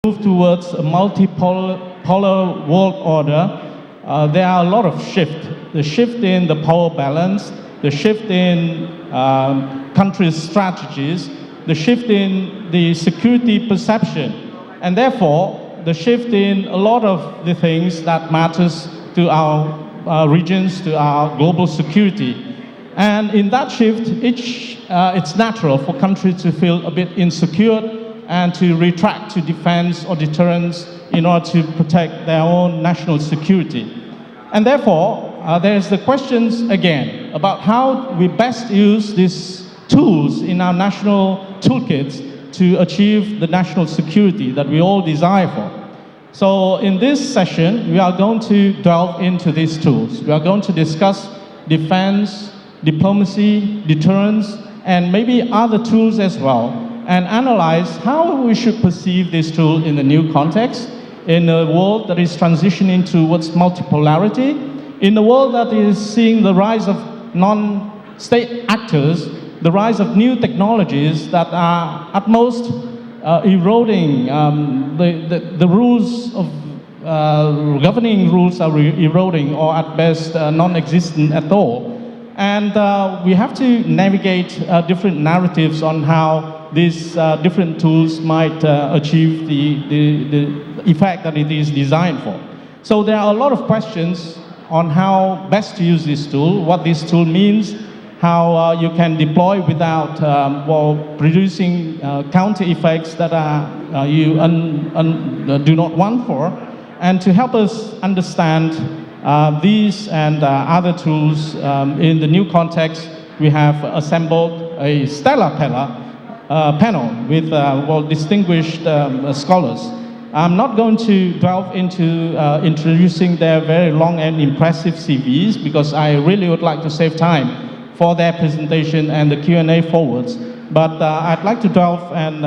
move towards a multipolar world order, there are a lot of shifts. The shift in the power balance, the shift in countries' strategies, the shift in the security perception, and therefore the shift in a lot of the things that matters to our regions, to our global security. And in that shift, it's natural for countries to feel a bit insecure and to retract to defense or deterrence in order to protect their own national security. And therefore, there's the questions again about how we best use these tools in our national toolkits to achieve the national security that we all desire for. So in this session, we are going to delve into these tools. We are going to discuss defense, diplomacy, deterrence, and maybe other tools as well, and analyze how we should perceive this tool in the new context, in a world that is transitioning towards multipolarity, in a world that is seeing the rise of non-state actors, the rise of new technologies that are at most eroding the rules of governing rules are eroding, or at best non-existent at all. And we have to navigate different narratives on how these different tools might achieve the effect that it is designed for. So there are a lot of questions on how best to use this tool, what this tool means, how you can deploy without producing counter effects that you do not want for. And to help us understand these and other tools in the new context, we have assembled a stellar panel with distinguished scholars. I'm not going to delve into introducing their very long and impressive CVs, because I really would like to save time for their presentation and the Q&A forwards. But I'd like to delve and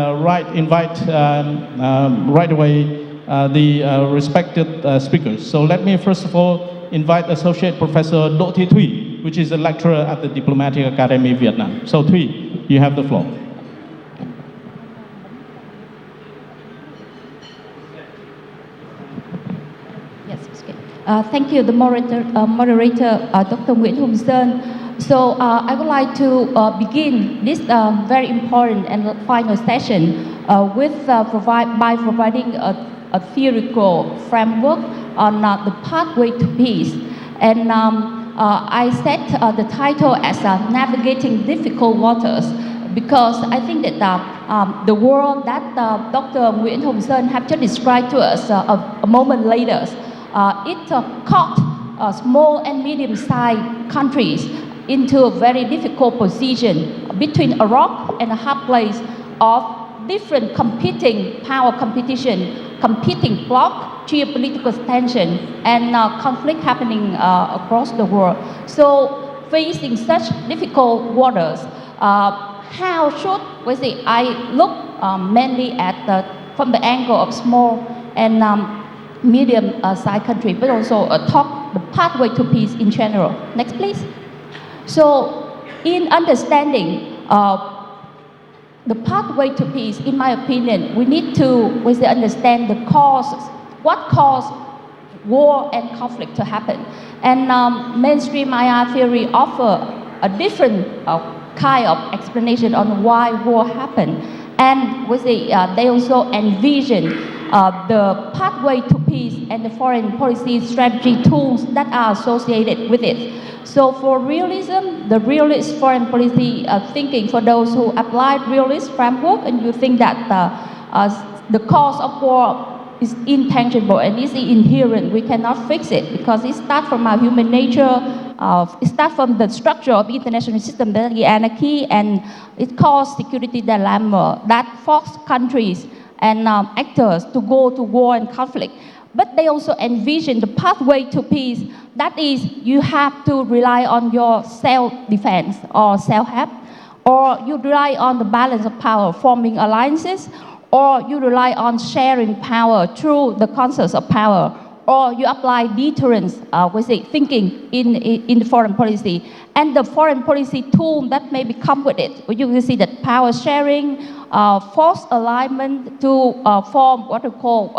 invite right away the respected speakers. So let me first of all invite Associate Professor Đỗ Thị Thủy, which is a lecturer at the Diplomatic Academy of Vietnam. So Thủy, you have the floor. Yes, okay. Thank you, the moderator Dr. Nguyễn Hùng Sơn. So I would like to begin this very important and final session by providing a theoretical framework on the pathway to peace. And I set the title as Navigating Difficult Waters, because I think that the world that Dr. Nguyễn Hùng Sơn have just described to us a moment later, it caught small and medium-sized countries into a very difficult position between a rock and a hard place of different competing power competition, competing bloc, geopolitical tension, and conflict happening across the world. So facing such difficult waters, how should I look mainly at from the angle of small and medium-sized country, but also talk the pathway to peace in general. Next, please. So, in understanding the pathway to peace, in my opinion, we need to understand the causes, what caused war and conflict to happen. And mainstream IR theory offer a different kind of explanation on why war happened. And they also envision the pathway to peace and the foreign policy strategy tools that are associated with it. So for realism, the realist foreign policy thinking, for those who applied realist framework and you think that the cause of war is intangible and is inherent, we cannot fix it because it starts from our human nature, it starts from the structure of the international system, the anarchy, and it causes security dilemma that forces countries and actors to go to war and conflict. But they also envision the pathway to peace. That is, you have to rely on your self-defense or self-help, or you rely on the balance of power, forming alliances, or you rely on sharing power through the concepts of power, or you apply deterrence, thinking in the foreign policy. And the foreign policy tool that may come with it, you can see that power sharing, force alignment to form what we call,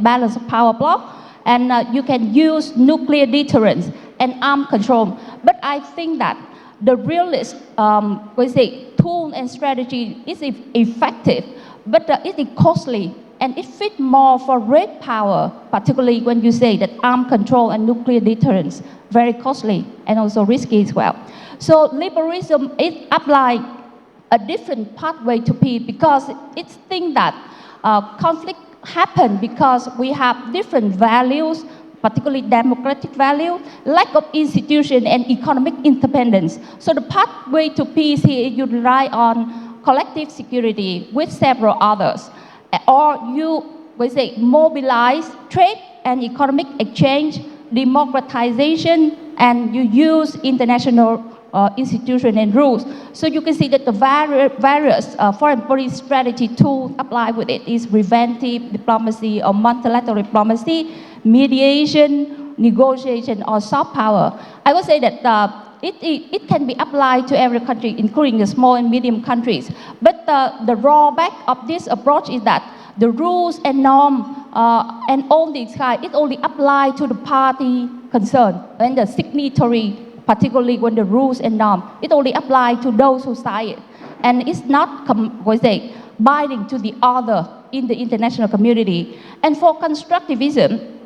balance of power block, and you can use nuclear deterrence and arm control. But I think that the realist, tool and strategy is effective, but it is costly and it fits more for great power, particularly when you say that arm control and nuclear deterrence, very costly and also risky as well. So liberalism is applying a different pathway to peace because it thinks that conflict happen because we have different values, particularly democratic value, lack of institution and economic independence. So the pathway to peace here, you rely on collective security with several others, or you mobilize trade and economic exchange, democratization, and you use international institutions and rules. So you can see that the various foreign policy strategy tools applied with it is preventive diplomacy or multilateral diplomacy, mediation, negotiation, or soft power. I would say that it can be applied to every country, including the small and medium countries. But the drawback of this approach is that the rules and norms and all these kinds, it only applies to the party concerned and the signatory, particularly when the rules and norms, it only applies to those who sign it. And it's not, binding to the other in the international community. And for constructivism,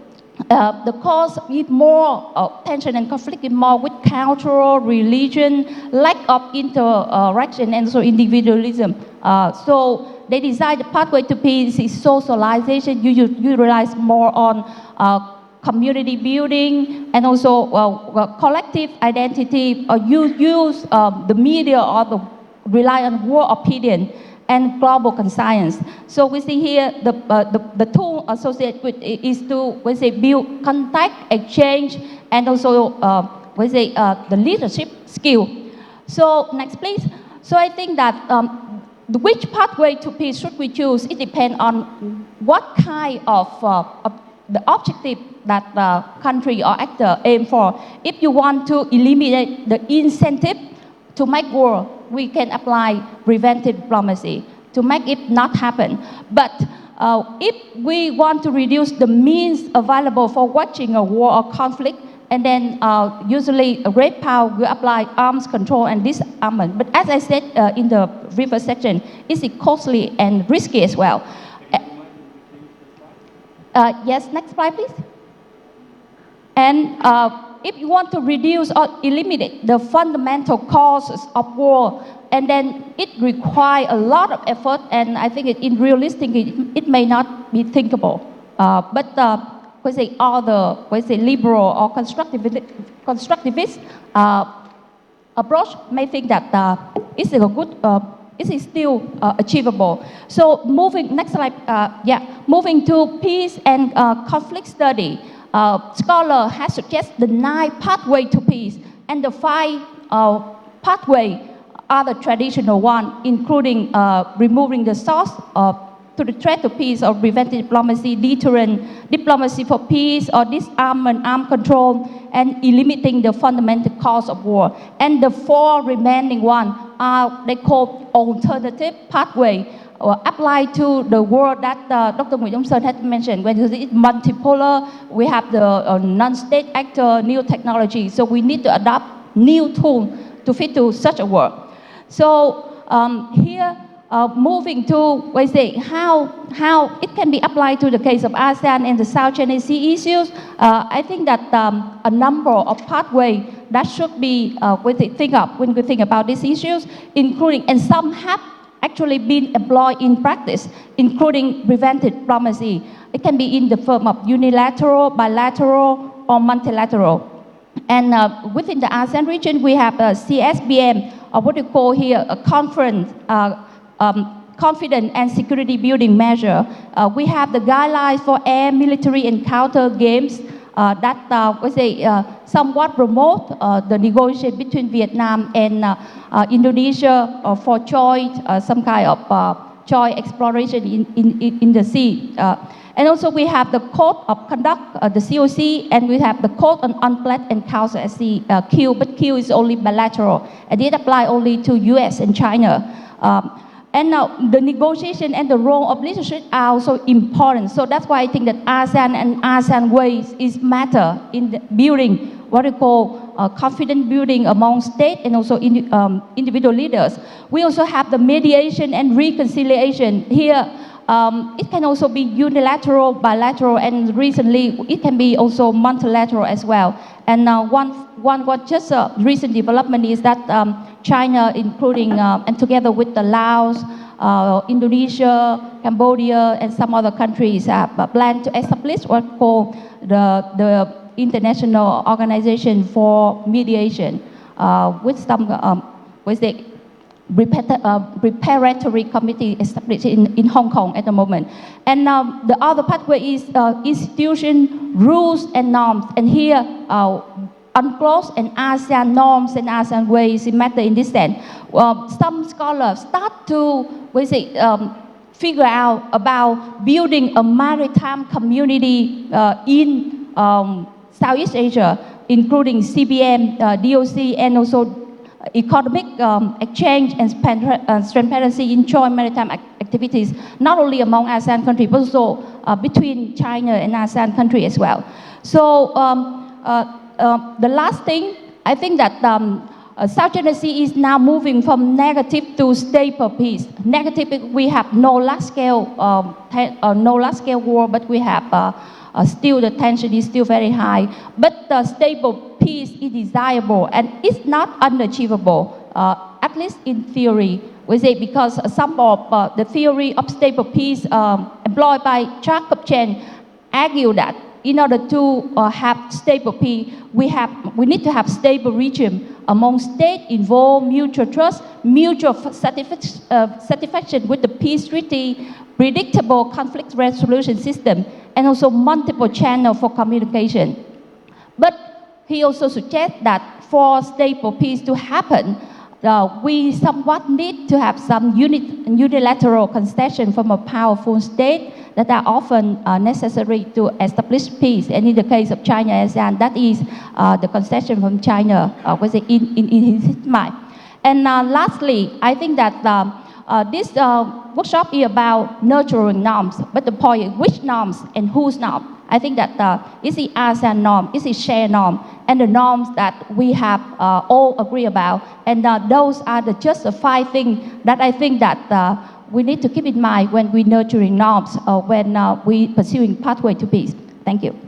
the cause is more tension and conflict is more with cultural, religion, lack of interaction, and so individualism. So they decide the pathway to peace is socialization. You realize more on community building and also collective identity. You use the media or rely on world opinion and global conscience. So we see here the tool associated with it is to build contact, exchange, and also the leadership skill. So next please. So I think that which pathway to peace should we choose? It depends on what kind of the objective that the country or actor aim for. If you want to eliminate the incentive to make war, we can apply preventive diplomacy to make it not happen. But if we want to reduce the means available for watching a war or conflict, and then usually a great power will apply arms control and disarmament. But as I said in the previous section, it's costly and risky as well. Yes, next slide, please. And if you want to reduce or eliminate the fundamental causes of war, and then it requires a lot of effort, and I think in realistic, it may not be thinkable. But all the liberal or constructivist approach may think that it's a good, it is still achievable. So next slide, moving to peace and conflict study. Scholar has suggested the 9 pathways to peace, and the 5 pathways are the traditional one, including removing the source to the threat of peace or preventive diplomacy, deterrent, diplomacy for peace or disarmament, arm control, and eliminating the fundamental cause of war. And the 4 remaining ones are they call alternative pathway, applied to the world that Dr. Nguyễn Đông Sơn had mentioned. When it's multipolar, we have the non-state actor, new technology. So we need to adopt new tools to fit to such a world. So here, moving to how it can be applied to the case of ASEAN and the South China Sea issues. I think that a number of pathways that should be think of when we think about these issues, including, and some have actually been employed in practice, including preventive diplomacy. It can be in the form of unilateral, bilateral, or multilateral. And within the ASEAN region, we have a CSBM, or what we call here a conference, confidence and security building measure. We have the guidelines for air military encounter games that somewhat promote the negotiation between Vietnam and Indonesia for joint, some kind of joint exploration in the sea. And also we have the Code of Conduct, the COC, and we have the Code on Unpledged and Counter Q, but Q is only bilateral, and it applies only to US and China. And now the negotiation and the role of leadership are also important. So that's why I think that ASEAN and ASEAN ways is matter in the building what we call confidence building among state and also individual leaders. We also have the mediation and reconciliation. Here, it can also be unilateral, bilateral, and recently it can be also multilateral as well. And just a recent development is that China, including and together with the Laos, Indonesia, Cambodia, and some other countries have planned to establish what we call the International Organization for Mediation, with some with the preparatory committee established in Hong Kong at the moment. And the other pathway is institution, rules, and norms. And here, UNCLOS and ASEAN norms and ASEAN ways matter in this sense. Some scholars start to figure out about building a maritime community in Southeast Asia, including CBM, DOC, and also economic exchange and transparency in joint maritime activities, not only among ASEAN countries, but also between China and ASEAN countries as well. So the last thing, I think that South China Sea is now moving from negative to stable peace. Negative, we have no large-scale war, but we have still the tension is still very high. But the stable peace is desirable and it's not unachievable, at least in theory. We say because some of the theory of stable peace employed by Jacob Chen argue that in order to have stable peace, we need to have stable regime among states involved, mutual trust, mutual satisfaction with the peace treaty, predictable conflict resolution system, and also multiple channels for communication. But he also suggests that for stable peace to happen, we somewhat need to have some unilateral concession from a powerful state that are often necessary to establish peace. And in the case of China and ASEAN, that is the concession from China in his mind. And lastly, I think that this workshop is about nurturing norms, but the point is which norms and whose norm. I think that it's the ASEAN norm, it's the shared norm, and the norms that we have all agree about. And those are just the 5 things that I think that we need to keep in mind when we're nurturing norms or when we're pursuing pathway to peace. Thank you.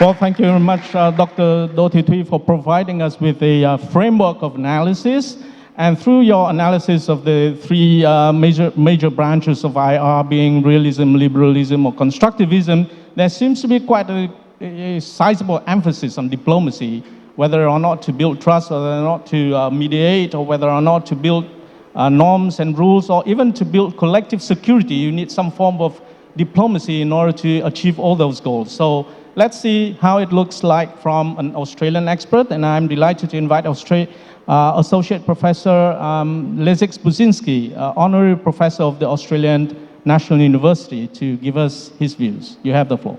Well, thank you very much, Dr. Do Thi Thuy, for providing us with a framework of analysis. And through your analysis of the 3 major branches of IR, being realism, liberalism, or constructivism, there seems to be quite a sizable emphasis on diplomacy, whether or not to build trust, or whether or not to mediate, or whether or not to build norms and rules, or even to build collective security. You need some form of diplomacy in order to achieve all those goals. So let's see how it looks like from an Australian expert, and I'm delighted to invite Associate Professor Leszek Budzinski, Honorary Professor of the Australian National University, to give us his views. You have the floor.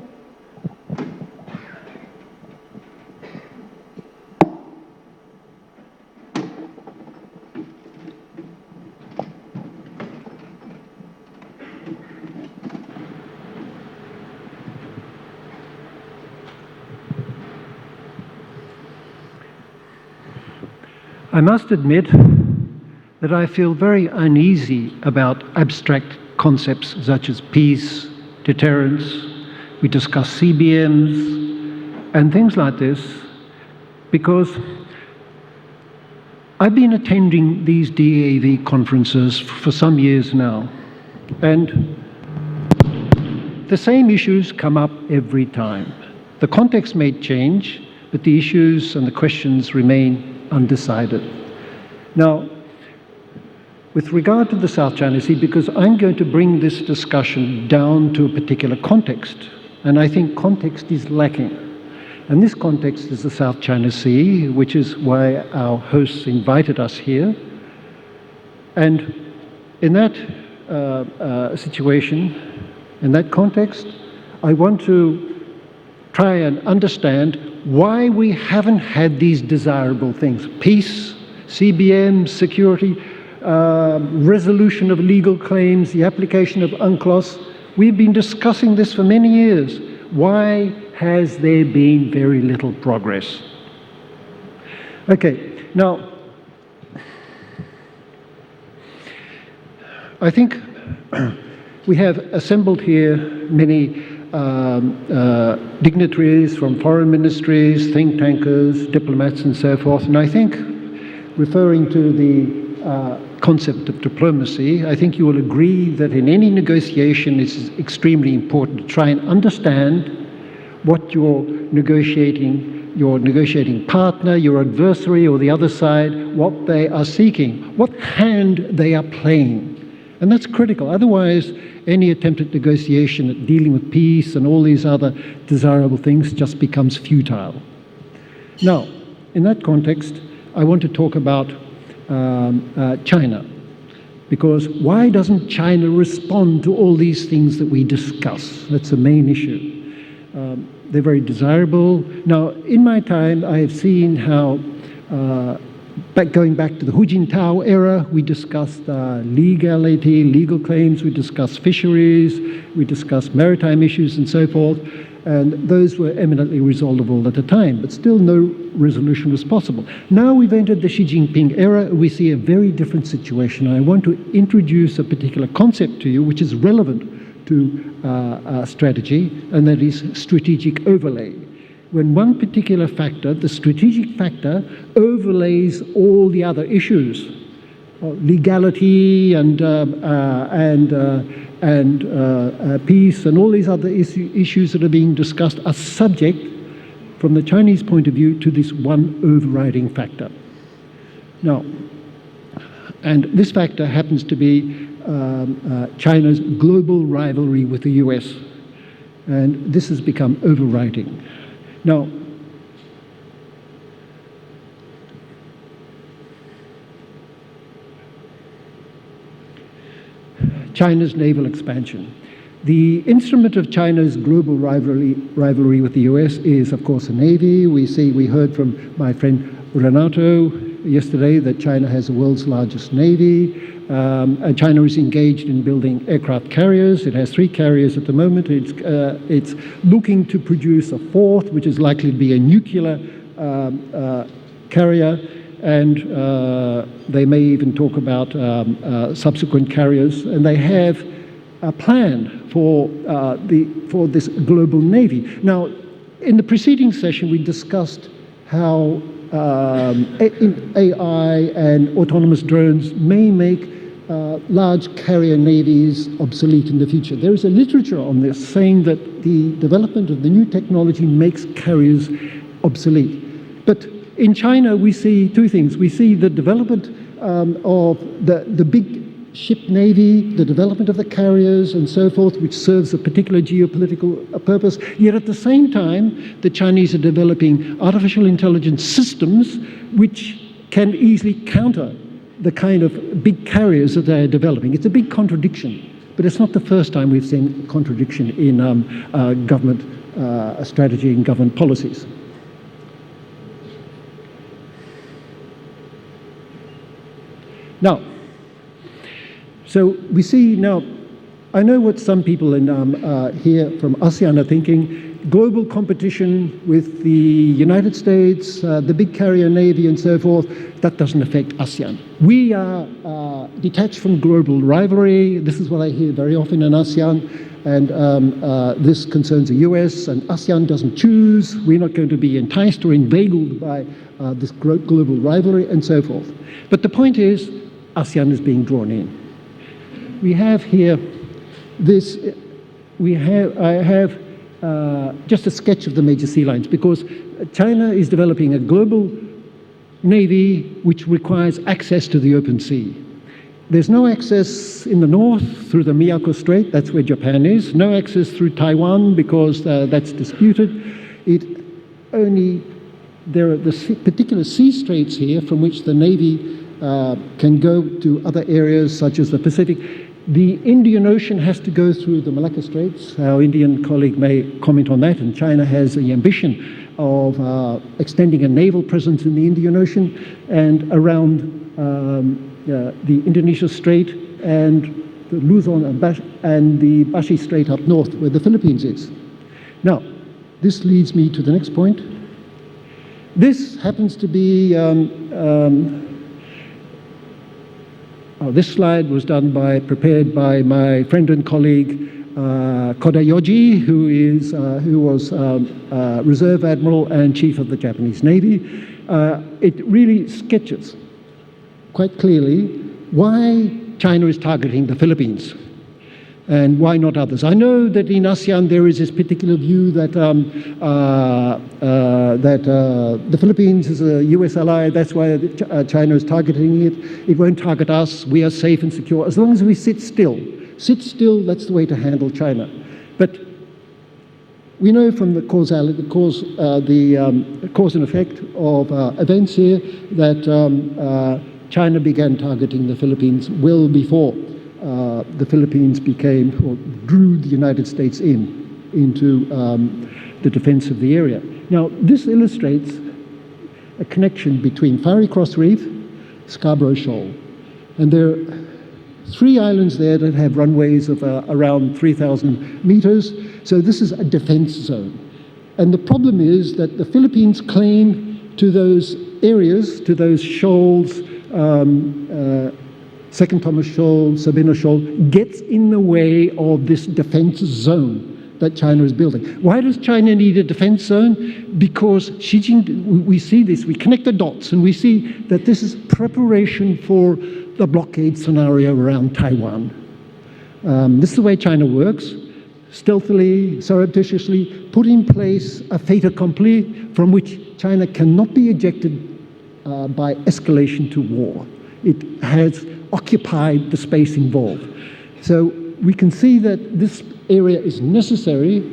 I must admit that I feel very uneasy about abstract concepts such as peace, deterrence. We discuss CBMs and things like this because I've been attending these DAV conferences for some years now, and the same issues come up every time. The context may change, but the issues and the questions remain undecided. Now, with regard to the South China Sea, because I'm going to bring this discussion down to a particular context, and I think context is lacking. And this context is the South China Sea, which is why our hosts invited us here. And in that situation, in that context, I want to try and understand why we haven't had these desirable things: peace, CBM, security, resolution of legal claims, the application of UNCLOS. We've been discussing this for many years. Why has there been very little progress? Okay, now, I think we have assembled here many dignitaries from foreign ministries, think tankers, diplomats, and so forth. And I think, referring to the concept of diplomacy, I think you will agree that in any negotiation it's extremely important to try and understand what your negotiating partner, your adversary, or the other side, what they are seeking, what hand they are playing. And that's critical. Otherwise, any attempt at negotiation, at dealing with peace and all these other desirable things just becomes futile. Now, in that context, I want to talk about China. Because why doesn't China respond to all these things that we discuss? That's the main issue. They're very desirable. Now, in my time, I have seen how, going back to the Hu Jintao era, we discussed legality, legal claims, we discussed fisheries, we discussed maritime issues and so forth, and those were eminently resolvable at the time, but still no resolution was possible. Now we've entered the Xi Jinping era, we see a very different situation. I want to introduce a particular concept to you which is relevant to strategy, and that is strategic overlay. When one particular factor, the strategic factor, overlays all the other issues, legality and peace and all these other issues that are being discussed are subject, from the Chinese point of view, to this one overriding factor. Now, and this factor happens to be China's global rivalry with the US, and this has become overriding. Now, China's naval expansion. The instrument of China's global rivalry with the US is, of course, the Navy. We heard from my friend Renato yesterday that China has the world's largest Navy. And China is engaged in building aircraft carriers. It has 3 carriers at the moment. It's looking to produce a 4th, which is likely to be a nuclear carrier. And they may even talk about subsequent carriers. And they have a plan for this global Navy. Now, in the preceding session, we discussed how AI and autonomous drones may make large carrier navies obsolete in the future. There is a literature on this saying that the development of the new technology makes carriers obsolete. But in China, we see 2 things. We see the development of the big ship navy, the development of the carriers and so forth, which serves a particular geopolitical purpose. Yet at the same time, the Chinese are developing artificial intelligence systems which can easily counter the kind of big carriers that they are developing. It's a big contradiction, but it's not the first time we've seen contradiction in government strategy and government policies. Now, so we see now, I know what some people in, here from ASEAN are thinking. Global competition with the United States, the big carrier navy and so forth, that doesn't affect ASEAN. We are detached from global rivalry. This is what I hear very often in ASEAN. And this concerns the US, and ASEAN doesn't choose. We're not going to be enticed or inveigled by this global rivalry and so forth. But the point is, ASEAN is being drawn in. We have here this, I have just a sketch of the major sea lines, because China is developing a global navy which requires access to the open sea. There's no access in the north through the Miyako Strait, that's where Japan is. No access through Taiwan because that's disputed. There are the particular sea straits here from which the navy can go to other areas such as the Pacific. The Indian Ocean has to go through the Malacca Straits. Our Indian colleague may comment on that, and China has the ambition of extending a naval presence in the Indian Ocean and around the Indonesia Strait and the Luzon and the Bashi Strait up north, where the Philippines is. Now, this leads me to the next point. This happens to be, this slide was prepared by my friend and colleague, Kodayoji, who was Reserve Admiral and Chief of the Japanese Navy. It really sketches quite clearly why China is targeting the Philippines and why not others. I know that in ASEAN there is this particular view that the Philippines is a US ally, that's why China is targeting it. It won't target us, we are safe and secure, as long as we sit still. Sit still, that's the way to handle China. But we know from the cause and effect of events here that China began targeting the Philippines well before the Philippines became or drew the United States into the defense of the area. Now, this illustrates a connection between Fiery Cross Reef, Scarborough Shoal, and there are 3 islands there that have runways of around 3,000 meters. So this is a defense zone. And the problem is that the Philippines claim to those areas, to those shoals, Second Thomas Shoal, Sabina Shoal, gets in the way of this defense zone that China is building. Why does China need a defense zone? Because Xi Jinping, we see this, we connect the dots, and we see that this is preparation for the blockade scenario around Taiwan. This is the way China works. Stealthily, surreptitiously, put in place a fait accompli from which China cannot be ejected by escalation to war. It has occupied the space involved. So we can see that this area is necessary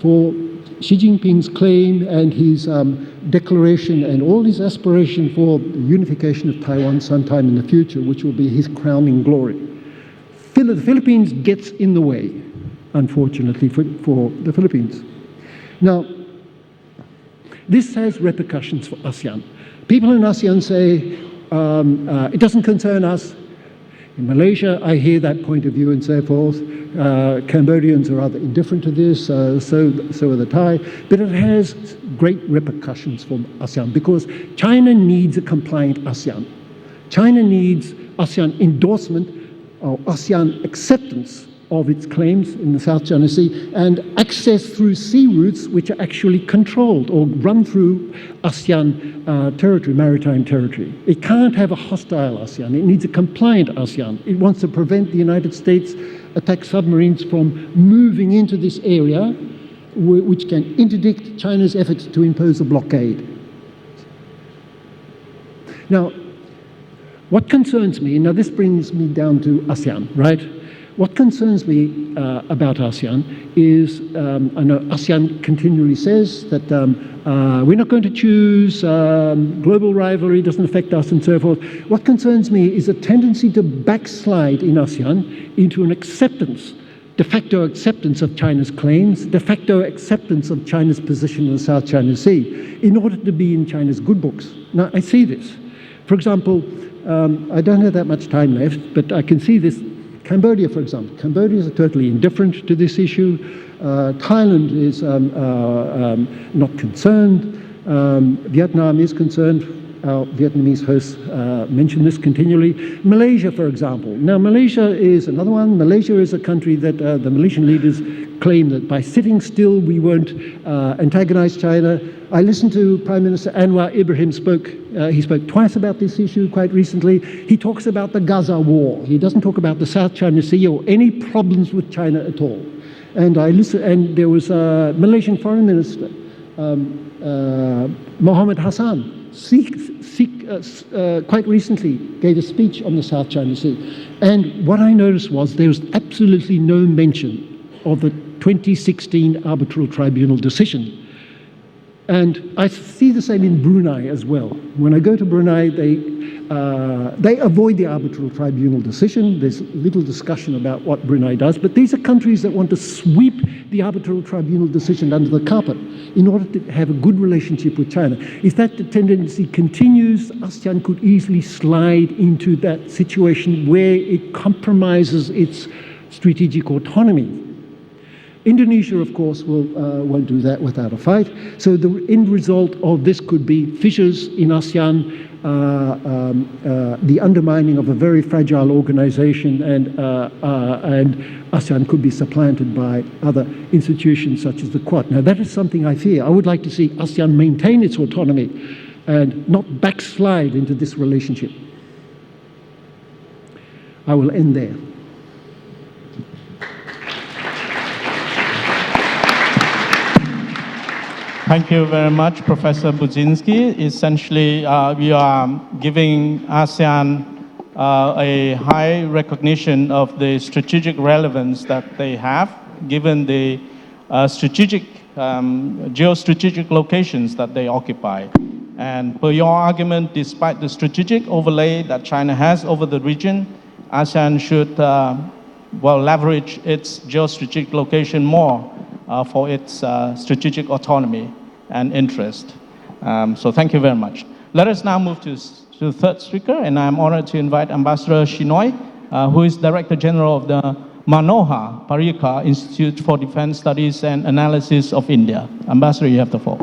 for Xi Jinping's claim and his declaration and all his aspiration for the unification of Taiwan sometime in the future, which will be his crowning glory. The Philippines gets in the way, unfortunately, for the Philippines. Now, this has repercussions for ASEAN. People in ASEAN say, it doesn't concern us. In Malaysia, I hear that point of view and so forth. Cambodians are rather indifferent to this, so are the Thai. But it has great repercussions for ASEAN because China needs a compliant ASEAN. China needs ASEAN endorsement or ASEAN acceptance of its claims in the South China Sea and access through sea routes which are actually controlled or run through ASEAN territory, maritime territory. It can't have a hostile ASEAN. It needs a compliant ASEAN. It wants to prevent the United States attack submarines from moving into this area which can interdict China's efforts to impose a blockade. Now, what concerns me, now this brings me down to ASEAN, right? What concerns me about ASEAN is, I know ASEAN continually says that we're not going to choose, global rivalry doesn't affect us and so forth. What concerns me is a tendency to backslide in ASEAN into an acceptance, de facto acceptance of China's claims, de facto acceptance of China's position in the South China Sea in order to be in China's good books. Now, I see this. For example, I don't have that much time left, but I can see this. Cambodia, for example. Cambodia is totally indifferent to this issue. Thailand is not concerned. Vietnam is concerned. Our Vietnamese hosts mention this continually. Malaysia, for example. Now, Malaysia is another one. Malaysia is a country that the Malaysian leaders claim that by sitting still, we won't antagonize China. I listened to Prime Minister Anwar Ibrahim spoke. He spoke twice about this issue quite recently. He talks about the Gaza war. He doesn't talk about the South China Sea or any problems with China at all. And I listened, and there was a Malaysian Foreign Minister, Mohammed Hassan, quite recently gave a speech on the South China Sea. And what I noticed was there was absolutely no mention of the 2016 Arbitral Tribunal decision. And I see the same in Brunei as well. When I go to Brunei, they avoid the arbitral tribunal decision. There's little discussion about what Brunei does, but these are countries that want to sweep the arbitral tribunal decision under the carpet in order to have a good relationship with China. If that tendency continues, ASEAN could easily slide into that situation where it compromises its strategic autonomy. Indonesia, of course, won't do that without a fight. So the end result of this could be fissures in ASEAN, the undermining of a very fragile organization, and ASEAN could be supplanted by other institutions such as the Quad. Now, that is something I fear. I would like to see ASEAN maintain its autonomy and not backslide into this relationship. I will end there. Thank you very much, Professor Budzinski. Essentially, we are giving ASEAN a high recognition of the strategic relevance that they have, given the geostrategic locations that they occupy. And per your argument, despite the strategic overlay that China has over the region, ASEAN should leverage its geostrategic location more for its strategic autonomy and interest. So thank you very much. Let us now move to the third speaker, and I'm honored to invite Ambassador Shenoy, who is Director General of the Manohar Parrikar Institute for Defense Studies and Analysis of India. Ambassador, you have the floor.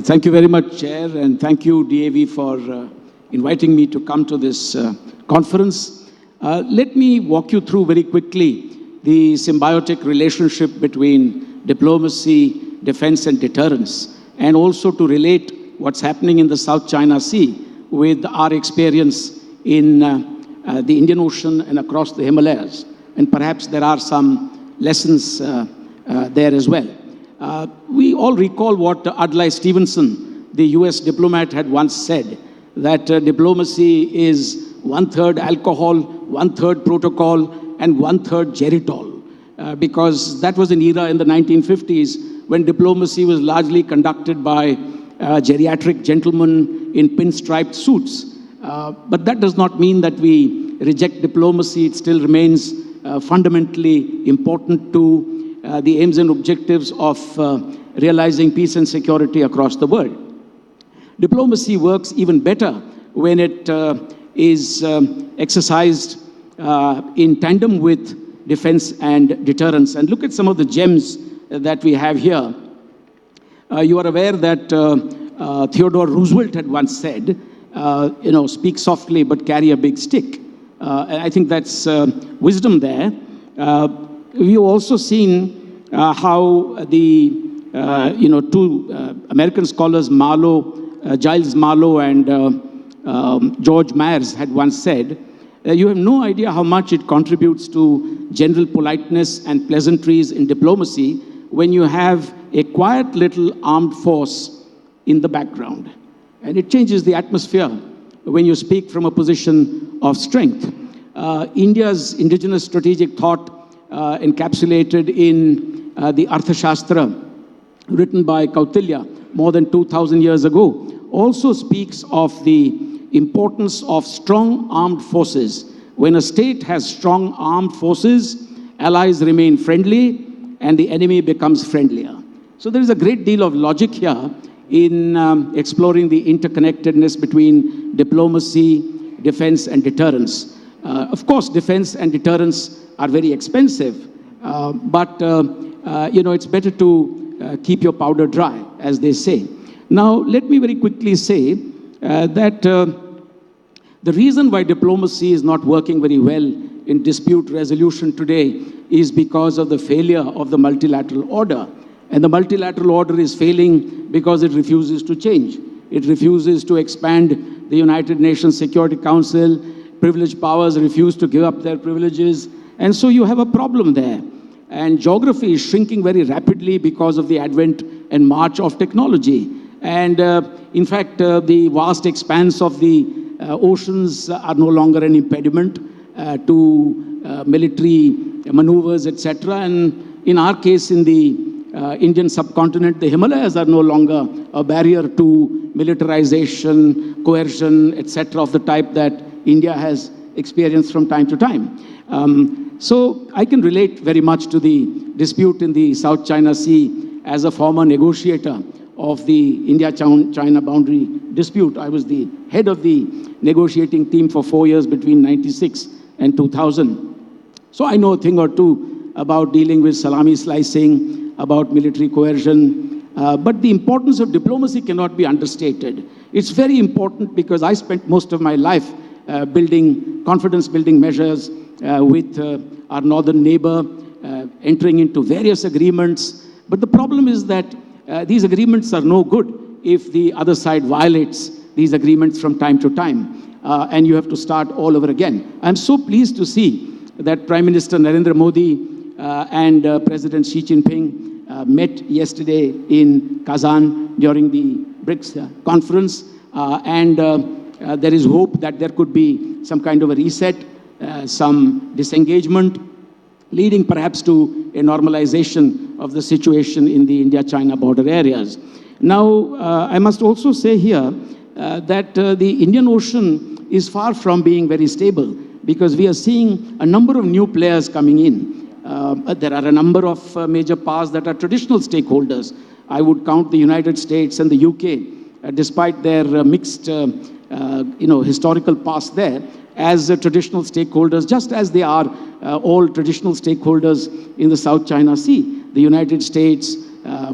Thank you very much, Chair, and thank you, DAV, for inviting me to come to this conference. Let me walk you through very quickly the symbiotic relationship between diplomacy, defense, and deterrence, and also to relate what's happening in the South China Sea with our experience in the Indian Ocean and across the Himalayas. And perhaps there are some lessons there as well. We all recall what Adlai Stevenson, the US diplomat, had once said, that diplomacy is 1/3 alcohol, 1/3 protocol, and 1/3 geritol. Because that was an era in the 1950s when diplomacy was largely conducted by geriatric gentlemen in pinstriped suits. But that does not mean that we reject diplomacy. It still remains fundamentally important to the aims and objectives of realizing peace and security across the world. Diplomacy works even better when it is exercised in tandem with defense and deterrence. And look at some of the gems that we have here. You are aware that Theodore Roosevelt had once said, speak softly but carry a big stick. And I think that's wisdom there. We've also seen how the two American scholars, Giles Marlowe and George Myers, had once said, you have no idea how much it contributes to general politeness and pleasantries in diplomacy when you have a quiet little armed force in the background. And it changes the atmosphere when you speak from a position of strength. India's indigenous strategic thought encapsulated in the Arthashastra, written by Kautilya more than 2,000 years ago, also speaks of the importance of strong armed forces. When a state has strong armed forces, allies remain friendly and the enemy becomes friendlier. So there is a great deal of logic here in exploring the interconnectedness between diplomacy, defense, and deterrence. Of course, defense and deterrence are very expensive, but it's better to keep your powder dry, as they say. Now, let me very quickly say that the reason why diplomacy is not working very well in dispute resolution today is because of the failure of the multilateral order. And the multilateral order is failing because it refuses to change. It refuses to expand the United Nations Security Council. Privileged powers refuse to give up their privileges. And so you have a problem there. And geography is shrinking very rapidly because of the advent and march of technology. And in fact, the vast expanse of the oceans are no longer an impediment to military maneuvers, etc. And in our case, in the Indian subcontinent, the Himalayas are no longer a barrier to militarization, coercion, etc., of the type that India has experienced from time to time. So I can relate very much to the dispute in the South China Sea as a former negotiator of the India-China boundary dispute. I was the head of the negotiating team for 4 years between 96 and 2000. So I know a thing or two about dealing with salami slicing, about military coercion, but the importance of diplomacy cannot be understated. It's very important because I spent most of my life building confidence-building measures with our northern neighbor, entering into various agreements. But the problem is that these agreements are no good if the other side violates these agreements from time to time, and you have to start all over again. I'm so pleased to see that Prime Minister Narendra Modi and President Xi Jinping met yesterday in Kazan during the BRICS conference, and there is hope that there could be some kind of a reset, some disengagement, leading perhaps to a normalization of the situation in the India-China border areas. Now, I must also say here that the Indian Ocean is far from being very stable, because we are seeing a number of new players coming in. There are a number of major powers that are traditional stakeholders. I would count the United States and the UK, despite their mixed historical past there, as traditional stakeholders, just as they are all traditional stakeholders in the South China Sea. The United States,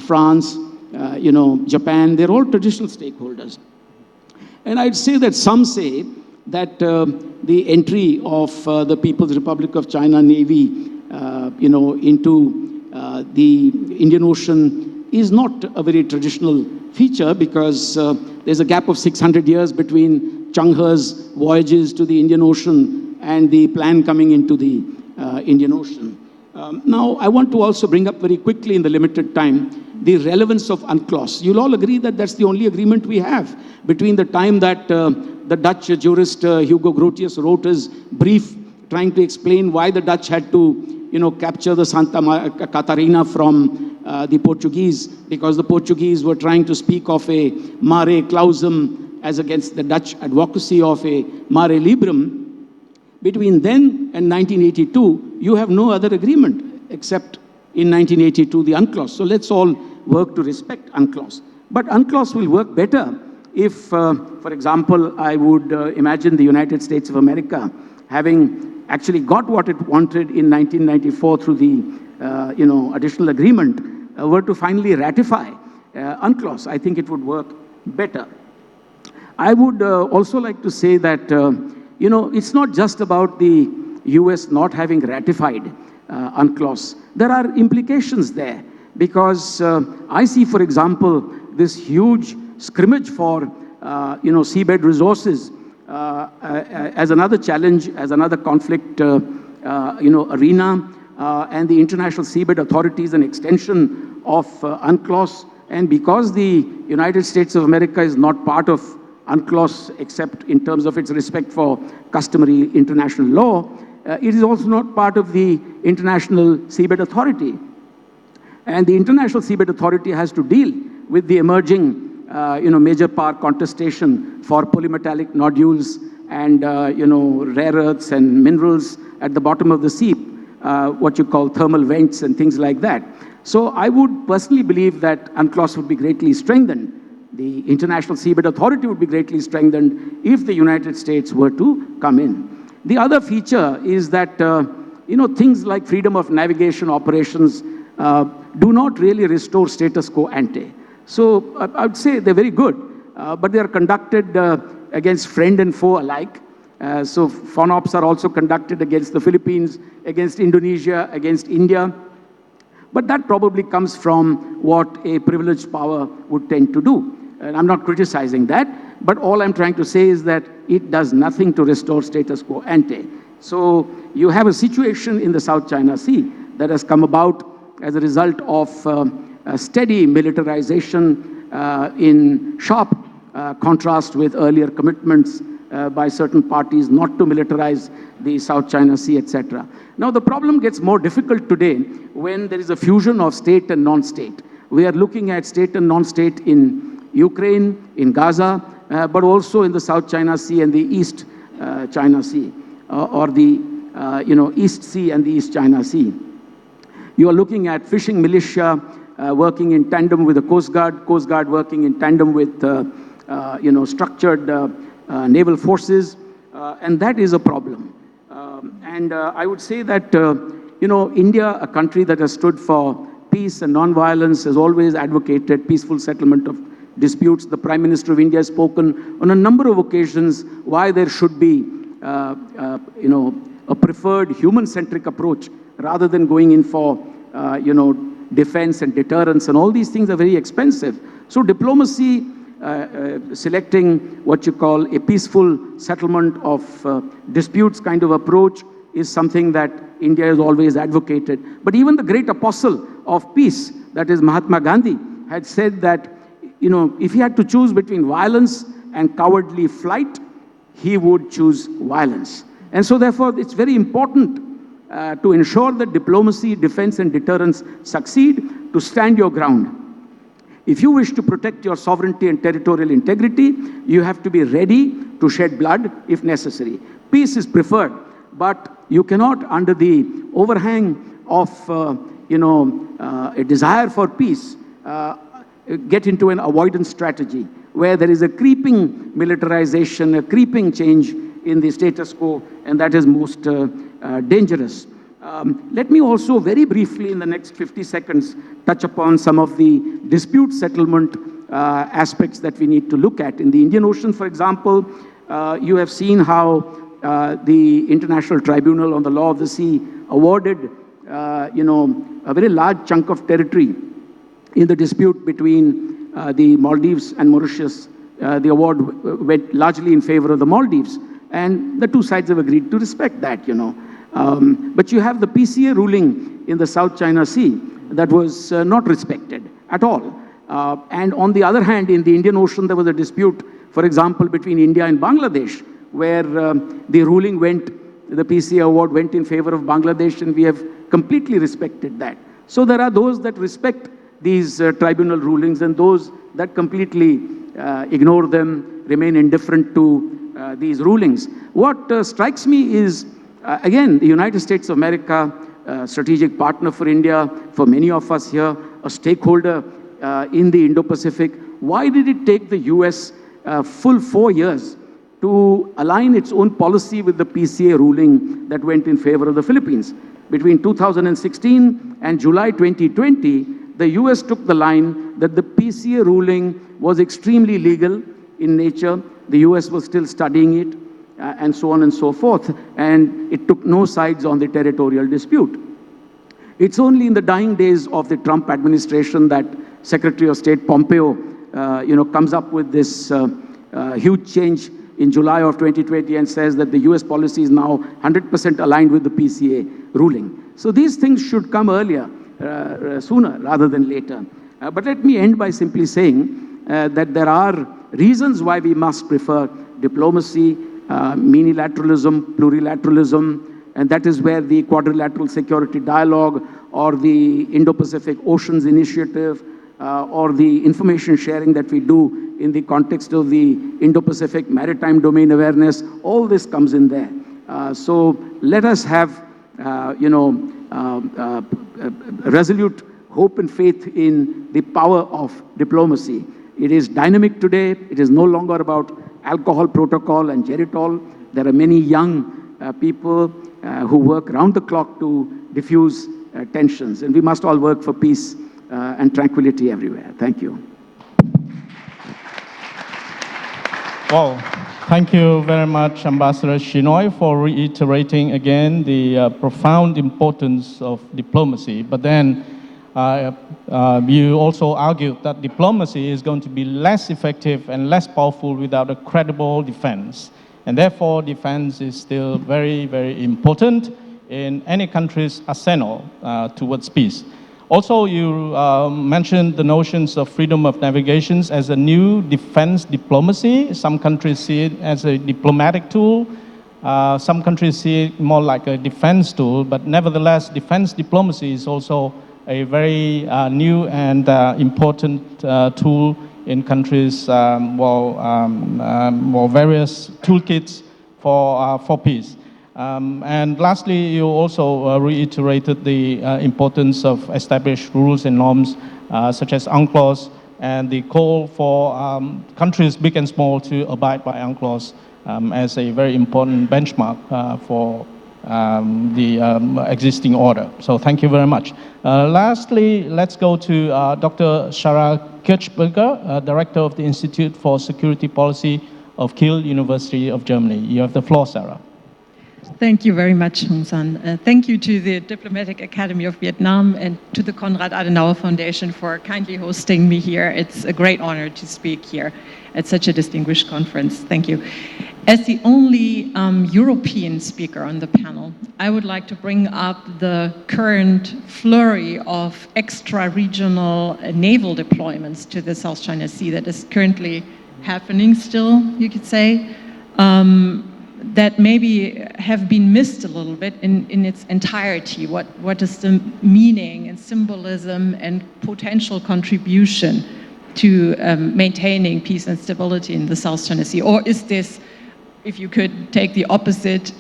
France, Japan, they're all traditional stakeholders. And I'd say that some say that the entry of the People's Republic of China Navy, into the Indian Ocean is not a very traditional feature, because there's a gap of 600 years between Cheng He's voyages to the Indian Ocean and the plan coming into the Indian Ocean. Now, I want to also bring up very quickly in the limited time the relevance of UNCLOS. You'll all agree that that's the only agreement we have between the time that the Dutch jurist Hugo Grotius wrote his brief trying to explain why the Dutch had to capture the Santa Catarina from the Portuguese, because the Portuguese were trying to speak of a mare clausum as against the Dutch advocacy of a mare liberum. Between then and 1982, you have no other agreement except in 1982, the UNCLOS. So let's all work to respect UNCLOS. But UNCLOS will work better if, for example, I would imagine the United States of America having actually got what it wanted in 1994 through the additional agreement, were to finally ratify UNCLOS. I think it would work better. I would also like to say that it's not just about the US not having ratified UNCLOS. There are implications there, because I see, for example, this huge scrimmage for seabed resources as another challenge, as another conflict arena, and the International Seabed Authority is an extension of UNCLOS. And because the United States of America is not part of UNCLOS except in terms of its respect for customary international law, it is also not part of the International Seabed Authority. And the International Seabed Authority has to deal with the emerging major power contestation for polymetallic nodules and rare earths and minerals at the bottom of the sea, what you call thermal vents and things like that. So I would personally believe that UNCLOS would be greatly strengthened. The International Seabed Authority would be greatly strengthened if the United States were to come in. The other feature is that things like freedom of navigation operations do not really restore status quo ante. So I would say they're very good, but they are conducted against friend and foe alike. So FONOPs are also conducted against the Philippines, against Indonesia, against India. But that probably comes from what a privileged power would tend to do. And I'm not criticizing that, but all I'm trying to say is that it does nothing to restore status quo ante. So you have a situation in the South China Sea that has come about as a result of a steady militarization in sharp contrast with earlier commitments by certain parties not to militarize the South China Sea, etc. Now, the problem gets more difficult today when there is a fusion of state and non-state. We are looking at state and non-state in Ukraine, in Gaza, but also in the South China Sea and the East China Sea, or the East Sea and the East China Sea. You are looking at fishing militia working in tandem with the Coast Guard working in tandem with structured naval forces, and that is a problem. And I would say that India, a country that has stood for peace and non-violence, has always advocated peaceful settlement of disputes. The Prime Minister of India has spoken on a number of occasions why there should be a preferred human-centric approach rather than going in for defense and deterrence, and all these things are very expensive. So diplomacy, selecting what you call a peaceful settlement of disputes kind of approach, is something that India has always advocated. But even the great apostle of peace, that is Mahatma Gandhi, had said that if he had to choose between violence and cowardly flight, he would choose violence. And so therefore it's very important to ensure that diplomacy, defense and deterrence succeed, to stand your ground. If you wish to protect your sovereignty and territorial integrity, you have to be ready to shed blood if necessary. Peace is preferred, but you cannot, under the overhang of a desire for peace, get into an avoidance strategy where there is a creeping militarization, a creeping change in the status quo, and that is most dangerous. Let me also very briefly, in the next 50 seconds, touch upon some of the dispute settlement aspects that we need to look at. In the Indian Ocean, for example, you have seen how the International Tribunal on the Law of the Sea awarded a very large chunk of territory in the dispute between the Maldives and Mauritius. The award went largely in favor of the Maldives, and the two sides have agreed to respect that, But you have the PCA ruling in the South China Sea that was not respected at all. And on the other hand, in the Indian Ocean, there was a dispute, for example, between India and Bangladesh, where the ruling went, the PCA award went in favor of Bangladesh, and we have completely respected that. So there are those that respect these tribunal rulings and those that completely ignore them, remain indifferent to these rulings. What strikes me is, again, the United States of America, strategic partner for India, for many of us here, a stakeholder in the Indo-Pacific. Why did it take the US full 4 years to align its own policy with the PCA ruling that went in favor of the Philippines? Between 2016 and July 2020, the US took the line that the PCA ruling was extremely legal in nature. The US was still studying it, and so on and so forth, and it took no sides on the territorial dispute. It's only in the dying days of the Trump administration that Secretary of State Pompeo, comes up with this huge change in July of 2020 and says that the US policy is now 100% aligned with the PCA ruling. So these things should come earlier, sooner rather than later. But let me end by simply saying that there are reasons why we must prefer diplomacy, minilateralism, plurilateralism, and that is where the Quadrilateral Security Dialogue or the Indo-Pacific Oceans Initiative or the information sharing that we do in the context of the Indo-Pacific Maritime Domain Awareness, all this comes in there. So let us have, resolute hope and faith in the power of diplomacy. It is dynamic today. It is no longer about alcohol protocol and geritol. There are many young people who work round the clock to diffuse tensions, and we must all work for peace and tranquility everywhere. Thank you. Well, thank you very much, Ambassador Shenoy, for reiterating again the profound importance of diplomacy. But then you also argued that diplomacy is going to be less effective and less powerful without a credible defense. And therefore, defense is still very, very important in any country's arsenal towards peace. Also, you mentioned the notions of freedom of navigation as a new defense diplomacy. Some countries see it as a diplomatic tool. Some countries see it more like a defense tool. But nevertheless, defense diplomacy is also a very new and important tool in countries, various toolkits for peace. And lastly, you also reiterated the importance of established rules and norms such as UNCLOS and the call for countries big and small to abide by UNCLOS as a very important benchmark for the existing order. So thank you very much. Lastly, let's go to Dr. Sarah Kirchberger, Director of the Institute for Security Policy of Kiel University of Germany. You have the floor, Sarah. Thank you very much, Hong San. Thank you to the Diplomatic Academy of Vietnam and to the Konrad Adenauer Foundation for kindly hosting me here. It's a great honor to speak here at such a distinguished conference. Thank you. As the only European speaker on the panel, I would like to bring up the current flurry of extra-regional naval deployments to the South China Sea that is currently happening still, you could say. That maybe have been missed a little bit in its entirety. What is the meaning and symbolism and potential contribution to maintaining peace and stability in the South China Sea? Or is this, if you could take the opposite,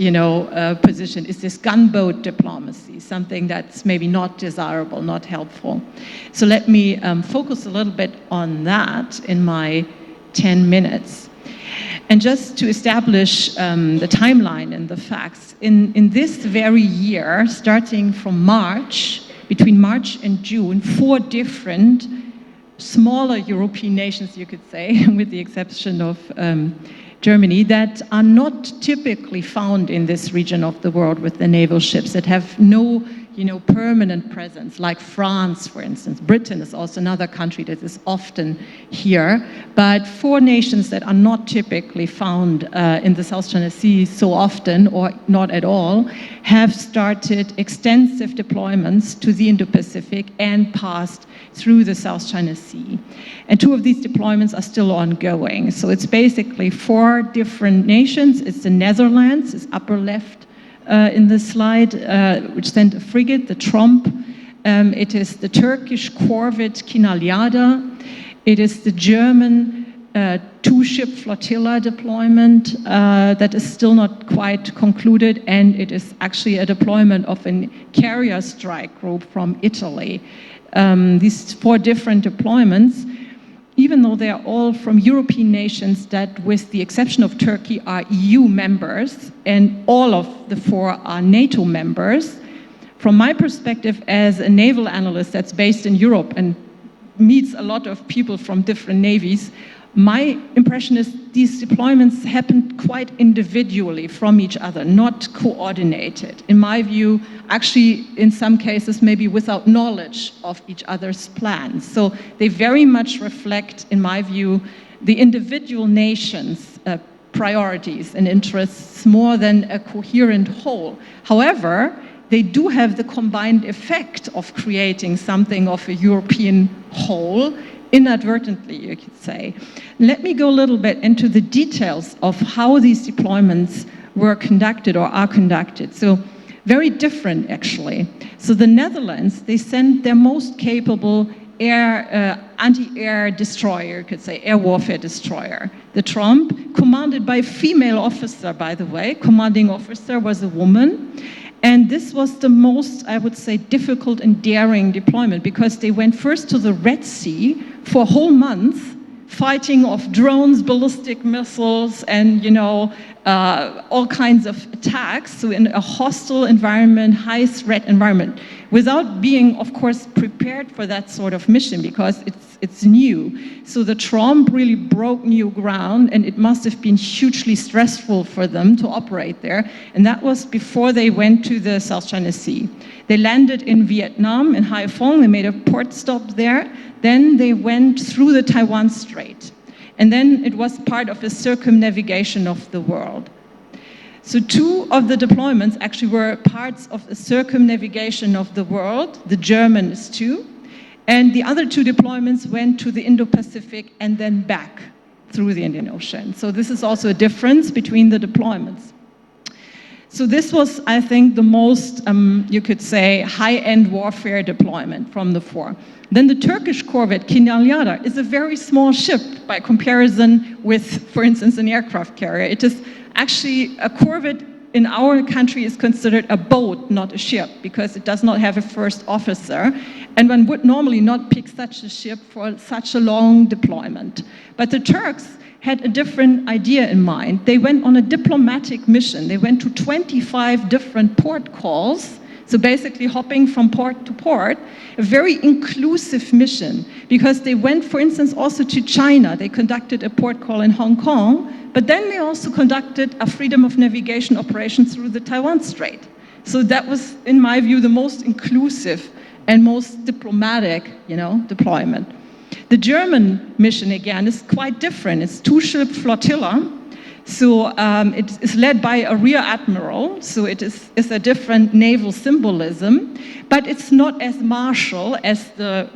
position, is this gunboat diplomacy something that's maybe not desirable, not helpful? So let me focus a little bit on that in my 10 minutes. And just to establish the timeline and the facts, in this very year, starting from March, between March and June, 4 different smaller European nations, you could say, with the exception of Germany, that are not typically found in this region of the world with the naval ships, that have no permanent presence, like France, for instance. Britain is also another country that is often here. But 4 nations that are not typically found in the South China Sea so often, or not at all, have started extensive deployments to the Indo-Pacific and passed through the South China Sea. And 2 of these deployments are still ongoing. So it's basically 4 different nations. It's the Netherlands, it's upper left, in the slide, which sent a frigate, the Tromp. It is the Turkish corvette Kinalyada. It is the German 2-ship flotilla deployment that is still not quite concluded, and it is actually a deployment of a carrier strike group from Italy. These 4 different deployments, even though they are all from European nations that, with the exception of Turkey, are EU members, and all of the 4 are NATO members, from my perspective as a naval analyst that's based in Europe and meets a lot of people from different navies, my impression is these deployments happen quite individually from each other, not coordinated. In my view, actually, in some cases, maybe without knowledge of each other's plans. So they very much reflect, in my view, the individual nations' priorities and interests more than a coherent whole. However, they do have the combined effect of creating something of a European whole, inadvertently, you could say. Let me go a little bit into the details of how these deployments were conducted or are conducted. So very different, actually. So the Netherlands, they sent their most capable anti-air destroyer, you could say, air warfare destroyer, the Tromp, commanded by a female officer, by the way. Commanding officer was a woman. And this was the most, I would say, difficult and daring deployment, because they went first to the Red Sea for a whole month, fighting off drones, ballistic missiles, and all kinds of attacks. So in a hostile environment, high threat environment, without being, of course, prepared for that sort of mission, because it's new. So the Tromp really broke new ground, and it must have been hugely stressful for them to operate there. And that was before they went to the South China Sea. They landed in Vietnam, in Haiphong. They made a port stop there. Then they went through the Taiwan Strait. And then it was part of a circumnavigation of the world. So 2 of the deployments actually were parts of a circumnavigation of the world. The Germans too. And the other 2 deployments went to the Indo-Pacific and then back through the Indian Ocean. So this is also a difference between the deployments. So this was, I think, the most, you could say, high-end warfare deployment from the four. Then the Turkish corvette Kinalyada is a very small ship by comparison with, for instance, an aircraft carrier. It is actually a corvette in our country is considered a boat, not a ship, because it does not have a first officer. And one would normally not pick such a ship for such a long deployment. But the Turks had a different idea in mind. They went on a diplomatic mission. They went to 25 different port calls, so basically hopping from port to port, a very inclusive mission, because they went, for instance, also to China. They conducted a port call in Hong Kong, but then they also conducted a freedom of navigation operation through the Taiwan Strait. So that was, in my view, the most inclusive and most diplomatic, deployment. The German mission, again, is quite different. It's two-ship flotilla. So it is led by a rear admiral, so it is a different naval symbolism, but it's not as martial as the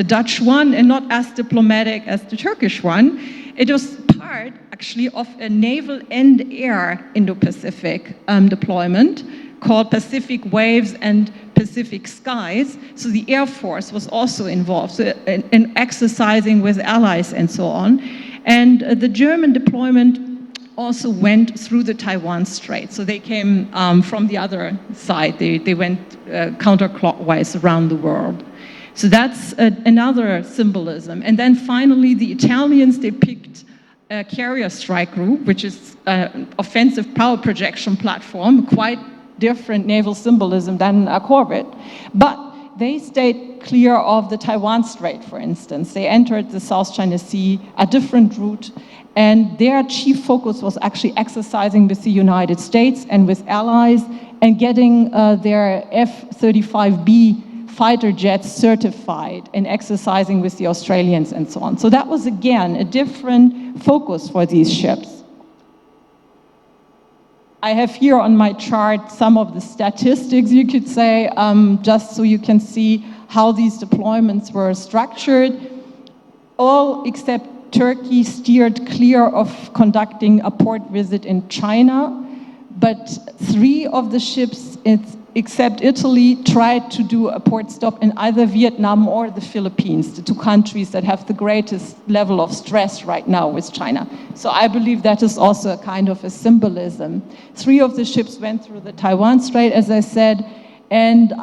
Dutch one and not as diplomatic as the Turkish one. It was part, actually, of a naval and air Indo-Pacific deployment called Pacific Waves and Pacific Skies. So the Air Force was also involved in exercising with allies and so on. And the German deployment also went through the Taiwan Strait. So they came from the other side. They went counterclockwise around the world. So that's another symbolism. And then finally, the Italians, they picked a carrier strike group, which is an offensive power projection platform, quite different naval symbolism than a corvette. But they stayed clear of the Taiwan Strait, for instance. They entered the South China Sea, a different route, and their chief focus was actually exercising with the United States and with allies and getting their F-35B fighter jets certified and exercising with the Australians and so on. So that was, again, a different focus for these ships. I have here on my chart some of the statistics, you could say, just so you can see how these deployments were structured. All except Turkey steered clear of conducting a port visit in China, but 3 of the ships, except Italy, tried to do a port stop in either Vietnam or the Philippines, the 2 countries that have the greatest level of stress right now with China. So I believe that is also a kind of a symbolism. 3 of the ships went through the Taiwan Strait, as I said, and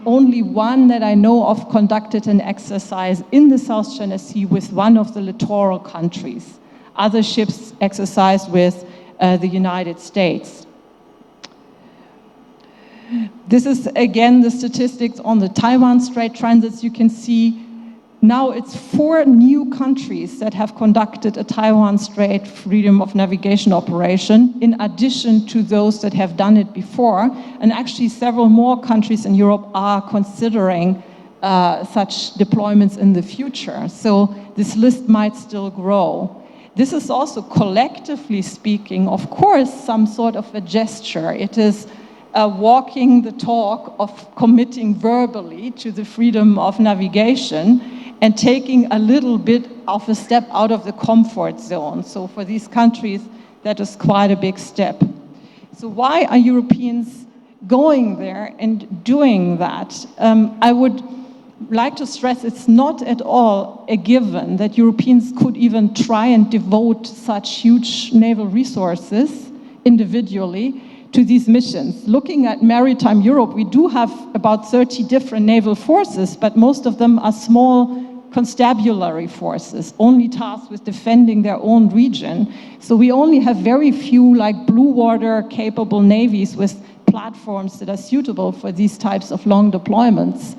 only one that I know of conducted an exercise in the South China Sea with one of the littoral countries. Other ships exercised with the United States. This is, again, the statistics on the Taiwan Strait transits. You can see now it's 4 new countries that have conducted a Taiwan Strait freedom of navigation operation, in addition to those that have done it before. And actually, several more countries in Europe are considering such deployments in the future. So this list might still grow. This is also, collectively speaking, of course, some sort of a gesture. It is walking the talk of committing verbally to the freedom of navigation and taking a little bit of a step out of the comfort zone. So for these countries, that is quite a big step. So why are Europeans going there and doing that? I would like to stress it's not at all a given that Europeans could even try and devote such huge naval resources individually to these missions. Looking at maritime Europe, we do have about 30 different naval forces, but most of them are small constabulary forces, only tasked with defending their own region. So we only have very few blue water capable navies with platforms that are suitable for these types of long deployments.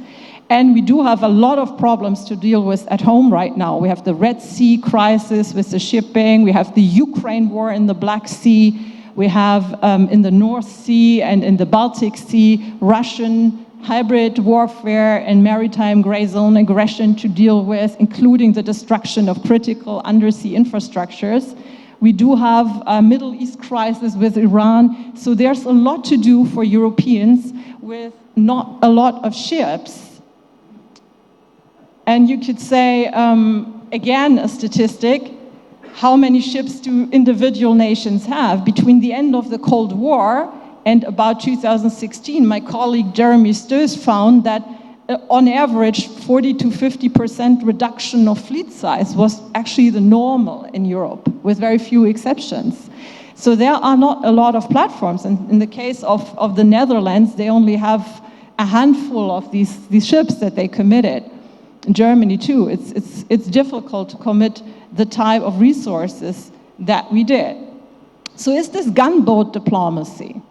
And we do have a lot of problems to deal with at home right now. We have the Red Sea crisis with the shipping, we have the Ukraine war in the Black Sea, we have in the North Sea and in the Baltic Sea, Russian hybrid warfare and maritime gray zone aggression to deal with, including the destruction of critical undersea infrastructures. We do have a Middle East crisis with Iran. So there's a lot to do for Europeans with not a lot of ships. And you could say, again, a statistic, how many ships do individual nations have? Between the end of the Cold War And about 2016, my colleague Jeremy Stöß found that on average, 40 to 50% reduction of fleet size was actually the normal in Europe, with very few exceptions. So there are not a lot of platforms. And in the case of the Netherlands, they only have a handful of these ships that they committed. In Germany too, it's difficult to commit the type of resources that we did. So is this gunboat diplomacy?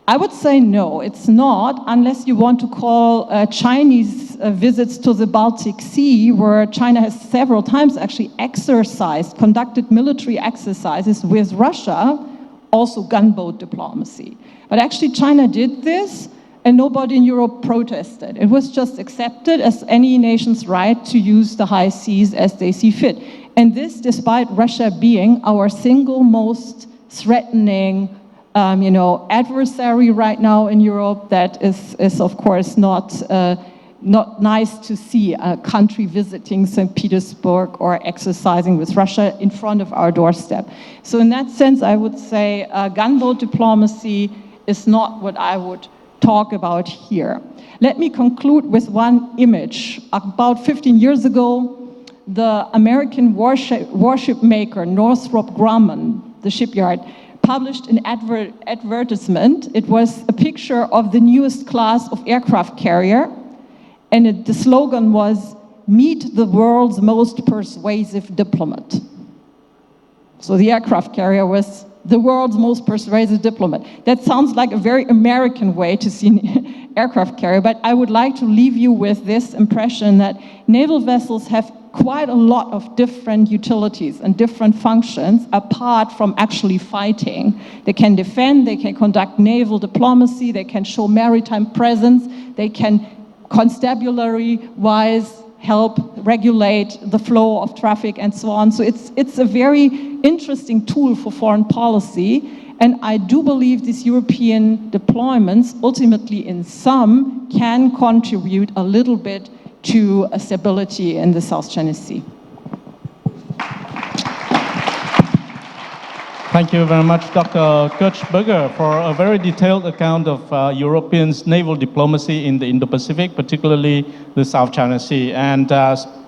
I would say no, it's not, unless you want to call Chinese visits to the Baltic Sea, where China has several times actually conducted military exercises with Russia, also gunboat diplomacy. But actually China did this, and nobody in Europe protested. It was just accepted as any nation's right to use the high seas as they see fit. And this despite Russia being our single most threatening adversary right now in Europe. That is of course not nice to see a country visiting St. Petersburg or exercising with Russia in front of our doorstep. So in that sense, I would say gunboat diplomacy is not what I would talk about here. Let me conclude with one image. About 15 years ago, the American warship maker Northrop Grumman, the shipyard, published an advertisement. It was a picture of the newest class of aircraft carrier, and the slogan was, "Meet the world's most persuasive diplomat." So the aircraft carrier was the world's most persuasive diplomat. That sounds like a very American way to see an aircraft carrier, but I would like to leave you with this impression that naval vessels have quite a lot of different utilities and different functions apart from actually fighting. They can defend, they can conduct naval diplomacy, they can show maritime presence, they can constabulary-wise help regulate the flow of traffic and so on. So it's a very interesting tool for foreign policy, and I do believe these European deployments ultimately in some can contribute a little bit to a stability in the South China Sea. Thank you very much, Dr. Kirchberger, for a very detailed account of Europeans' naval diplomacy in the Indo-Pacific, particularly the South China Sea. And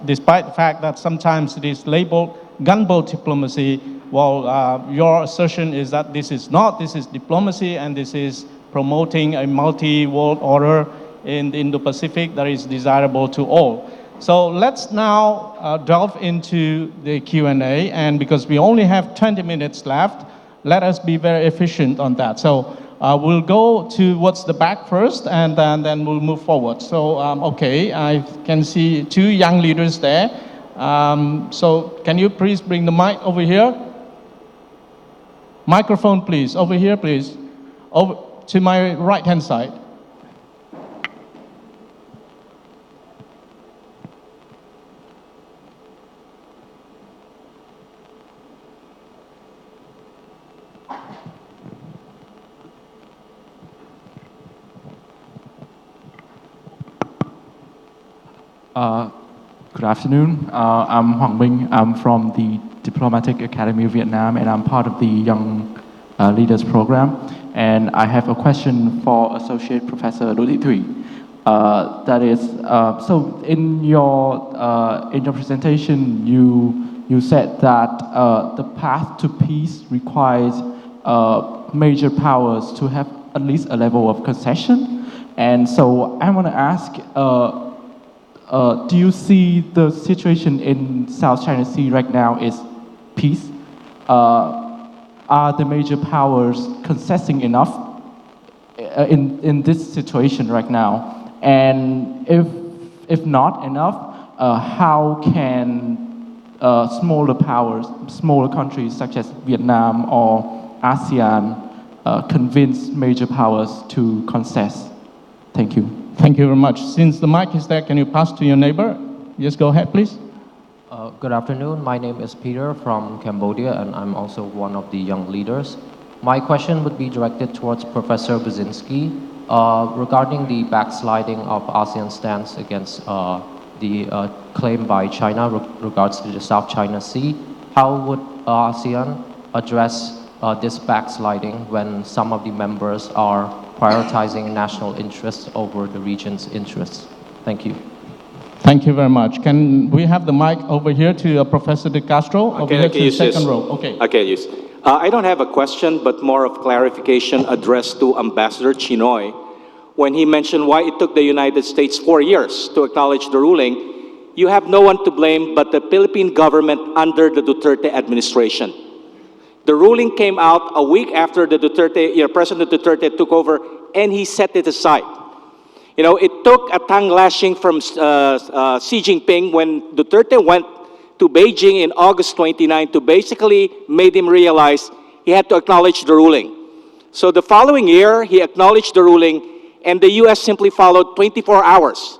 despite the fact that sometimes it is labeled gunboat diplomacy, well, your assertion is that this is not, this is diplomacy, and this is promoting a multi-world order in the Indo-Pacific that is desirable to all. So let's now delve into the Q&A, and because we only have 20 minutes left, let us be very efficient on that. So we'll go towards the back first, and then we'll move forward. So, okay, I can see two young leaders there. So can you please bring the mic over here? Microphone, please, over here, please. Over to my right-hand side. Good afternoon. I'm Hoàng Minh. I'm from the Diplomatic Academy of Vietnam, and I'm part of the Young Leaders Program. And I have a question for Associate Professor Đỗ Thị Thủy. That is, so in your presentation, you said that the path to peace requires major powers to have at least a level of concession. And so I want to ask, do you see the situation in South China Sea right now is peace? Are the major powers concessing enough in this situation right now? And if not enough, how can smaller powers, smaller countries such as Vietnam or ASEAN convince major powers to concess? Thank you. Thank you very much. Since the mic is there, can you pass to your neighbor? Yes, go ahead, please. Good afternoon. My name is Peter from Cambodia, and I'm also one of the young leaders. My question would be directed towards Professor Brzezinski regarding the backsliding of ASEAN stance against the claim by China regards to the South China Sea. How would ASEAN address this backsliding when some of the members are prioritizing national interests over the region's interests? Thank you. Thank you very much. Can we have the mic over here to Professor De Castro? Over here I can to the use this. second row. Okay. I can use. I don't have a question, but more of clarification addressed to Ambassador Chinoy when he mentioned why it took the United States 4 years to acknowledge the ruling. You have no one to blame but the Philippine government under the Duterte administration. The ruling came out a week after the President Duterte took over, and he set it aside. You know, it took a tongue lashing from Xi Jinping when Duterte went to Beijing in August 29 to basically made him realize he had to acknowledge the ruling. So the following year, he acknowledged the ruling, and the US simply followed 24 hours.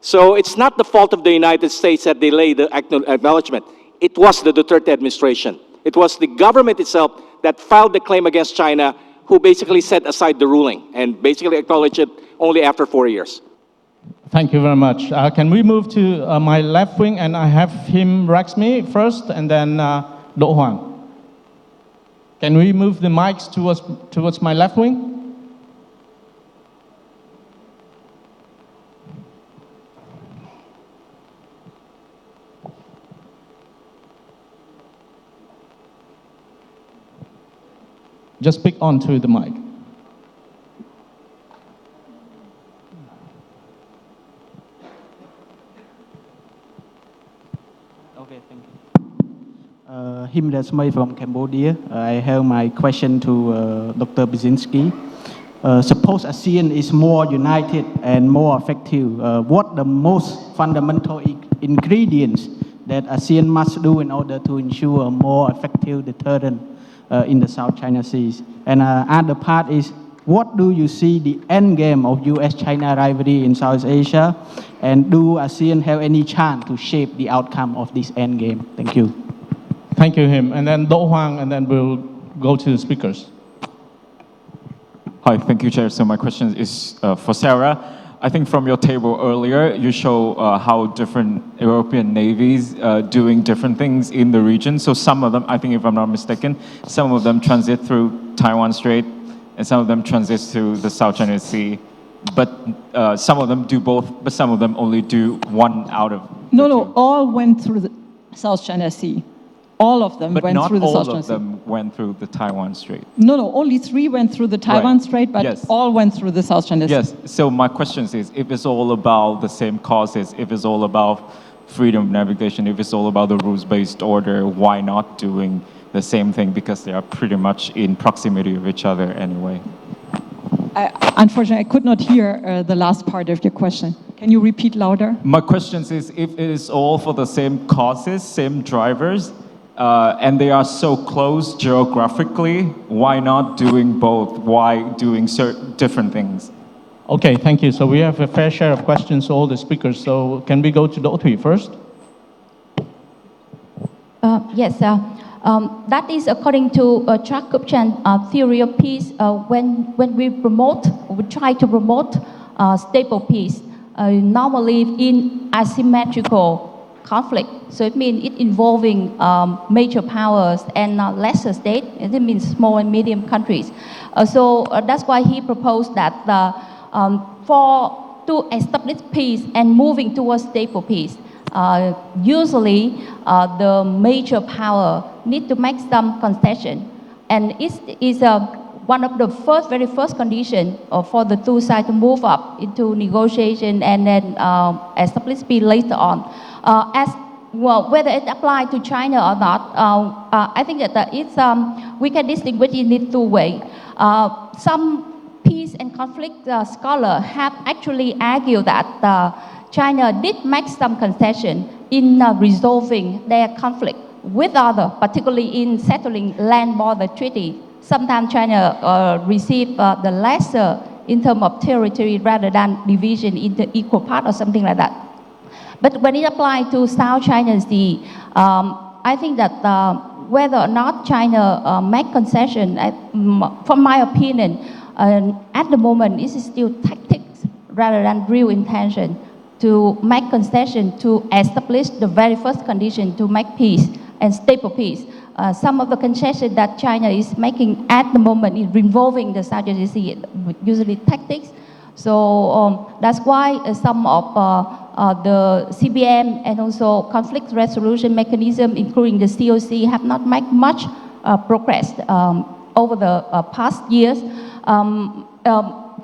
So it's not the fault of the United States that delayed the acknowledgement. It was the Duterte administration. It was the government itself that filed the claim against China, who basically set aside the ruling and basically acknowledged it only after 4 years. Thank you very much. Can we move to my left wing, and I have him Raxmi first, and then Do Hwan. Can we move the mics towards my left wing? Just speak onto the mic. Okay, thank you. Him Desmay from Cambodia. I have my question to Dr. Brzezinski. Suppose ASEAN is more united and more effective. What the most fundamental ingredients that ASEAN must do in order to ensure a more effective deterrent in the South China Sea? And other part is, what do you see the end game of US-China rivalry in South Asia? And do ASEAN have any chance to shape the outcome of this end game? Thank you. Thank you, him. And then Do Hwan, and then we'll go to the speakers. Hi, thank you, Chair. So my question is for Sarah. I think from your table earlier, you show how different European navies doing different things in the region. So some of them, I think if I'm not mistaken, some of them transit through Taiwan Strait, and some of them transit through the South China Sea. But some of them do both, but some of them only do one out of No, all went through the South China Sea. All of them went through the South China Sea. But not all of them went through the Taiwan Strait. No, only 3 went through the Taiwan Strait, but Yes. all went through the South China Sea. Yes, so my question is, if it's all about the same causes, if it's all about freedom of navigation, if it's all about the rules-based order, why not doing the same thing? Because they are pretty much in proximity of each other anyway. Unfortunately, I could not hear the last part of your question. Can you repeat louder? My question is, if it is all for the same causes, same drivers, and they are so close geographically, why not doing both? Why doing different things? Okay, thank you. So we have a fair share of questions to all the speakers. So can we go to Do Thuy first? Yes, that is according to Chuck Kupchan theory of peace. When we try to promote stable peace, normally in asymmetrical conflict. So it means it involving major powers and lesser state. It means small and medium countries. So that's why he proposed that to establish peace and moving towards stable peace, usually the major power need to make some concession, and it is one of the very first condition for the two sides to move up into negotiation and then establish peace later on. As well, whether it applies to China or not, I think that it's we can distinguish in it two ways. Some peace and conflict scholars have actually argued that China did make some concession in resolving their conflict with others, particularly in settling land border treaty. Sometimes China received the lesser in terms of territory rather than division into equal part or something like that. But when it applies to South China Sea, I think that whether or not China make concession, from my opinion, at the moment, it is still tactics rather than real intention to make concession to establish the very first condition to make peace and stable peace. some of the concessions that China is making at the moment is involving the South China Sea, usually tactics. So that's why some of the CBM and also conflict resolution mechanism, including the COC, have not made much progress over the past years.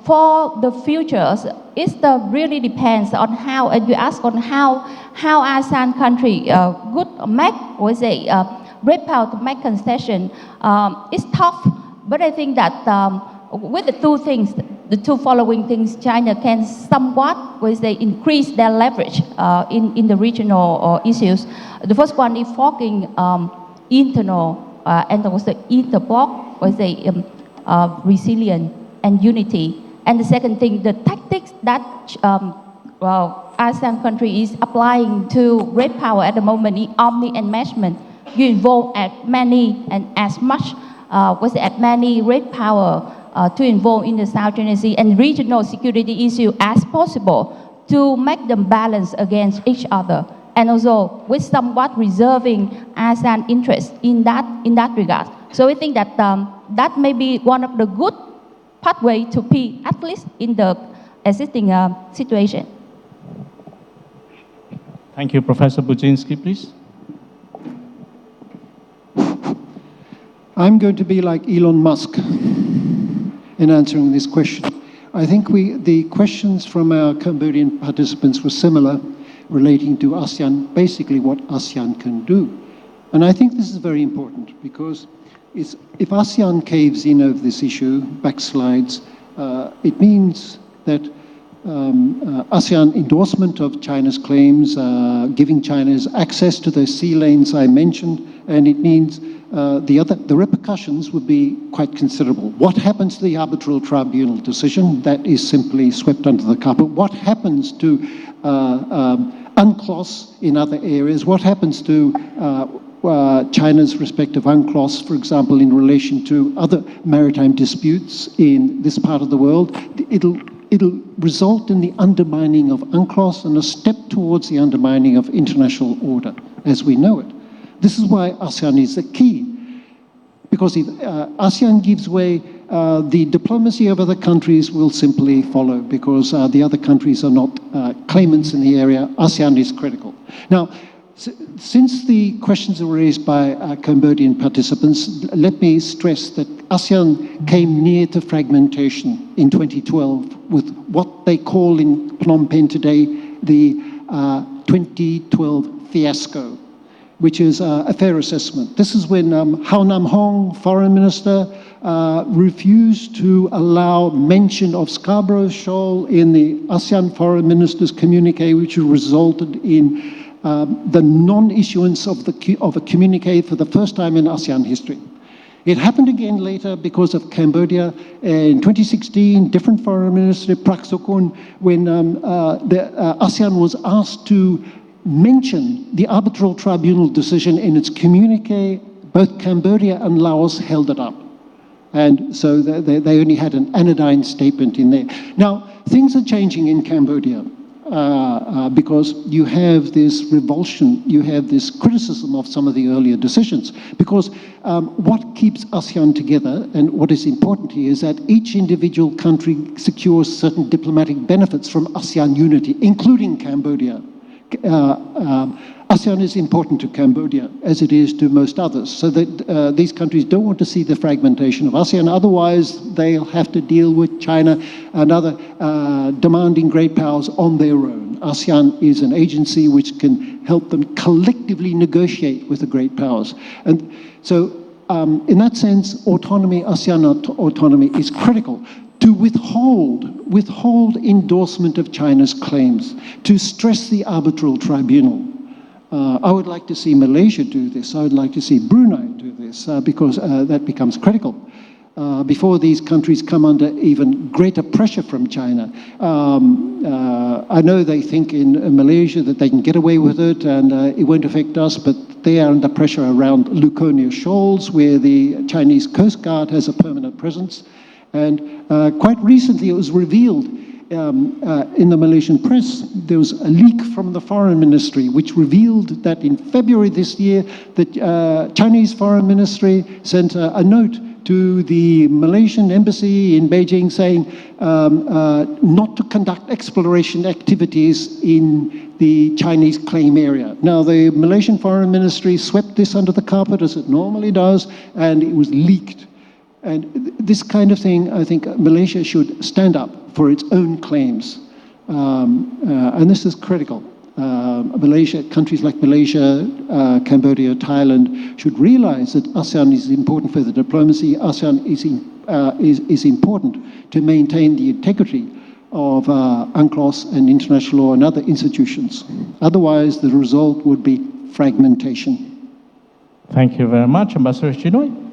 For the futures, it really depends on how, and you ask on how ASEAN country could make, or say, break out to make concession. It's tough, but I think that with the two things, the two following things, China can somewhat, we say, increase their leverage in the regional issues. The first one is forking internal and also interbloc, we say, resilience and unity. And the second thing, the tactics that ASEAN country is applying to great power at the moment is omni-enmeshment. You involve as many and as much, as many great power to involve in the South China Sea and regional security issue as possible to make them balance against each other, and also with somewhat reserving ASEAN interest in that regard. So I think that that may be one of the good pathway to peace, at least in the existing situation. Thank you. Professor Budzinski, please. I'm going to be like Elon Musk in answering this question. I think the questions from our Cambodian participants were similar, relating to ASEAN, basically what ASEAN can do. And I think this is very important, because if ASEAN caves in over this issue, backslides, it means that ASEAN endorsement of China's claims, giving China's access to the sea lanes I mentioned, and it means the repercussions would be quite considerable. What happens to the arbitral tribunal decision? That is simply swept under the carpet. What happens to UNCLOS in other areas? What happens to China's respective UNCLOS, for example, in relation to other maritime disputes in this part of the world? It'll result in the undermining of UNCLOS and a step towards the undermining of international order as we know it. This is why ASEAN is the key, because if ASEAN gives way, the diplomacy of other countries will simply follow, because the other countries are not claimants in the area. ASEAN is critical. Now, since the questions were raised by Cambodian participants, let me stress that ASEAN came near to fragmentation in 2012 with what they call in Phnom Penh today the 2012 fiasco, which is a fair assessment. This is when Hao Nam Hong, foreign minister, refused to allow mention of Scarborough Shoal in the ASEAN foreign ministers' communique, which resulted in the non-issuance of a communique for the first time in ASEAN history. It happened again later because of Cambodia in 2016, different foreign minister, Prak Sokhonn, when the ASEAN was asked to mention the arbitral tribunal decision in its communique. Both Cambodia and Laos held it up. And so they only had an anodyne statement in there. Now, things are changing in Cambodia because you have this revulsion, you have this criticism of some of the earlier decisions. Because what keeps ASEAN together, and what is important here, is that each individual country secures certain diplomatic benefits from ASEAN unity, including Cambodia. ASEAN is important to Cambodia, as it is to most others, so that these countries don't want to see the fragmentation of ASEAN. Otherwise, they'll have to deal with China and other demanding great powers on their own. ASEAN is an agency which can help them collectively negotiate with the great powers. And so, in that sense, autonomy, ASEAN autonomy is critical. To withhold endorsement of China's claims, to stress the arbitral tribunal. I would like to see Malaysia do this. I would like to see Brunei do this, because that becomes critical. Before these countries come under even greater pressure from China. I know they think in Malaysia that they can get away with it and it won't affect us, but they are under pressure around Luconia Shoals, where the Chinese Coast Guard has a permanent presence. And quite recently it was revealed in the Malaysian press, there was a leak from the foreign ministry which revealed that in February this year, the Chinese foreign ministry sent a note to the Malaysian embassy in Beijing saying not to conduct exploration activities in the Chinese claim area. Now, the Malaysian foreign ministry swept this under the carpet as it normally does, and it was leaked. And this kind of thing, I think Malaysia should stand up for its own claims. And this is critical. Malaysia, countries like Malaysia, Cambodia, Thailand should realize that ASEAN is important for the diplomacy. ASEAN is important to maintain the integrity of UNCLOS and international law and other institutions. Otherwise, the result would be fragmentation. Thank you very much, Ambassador Chinoy.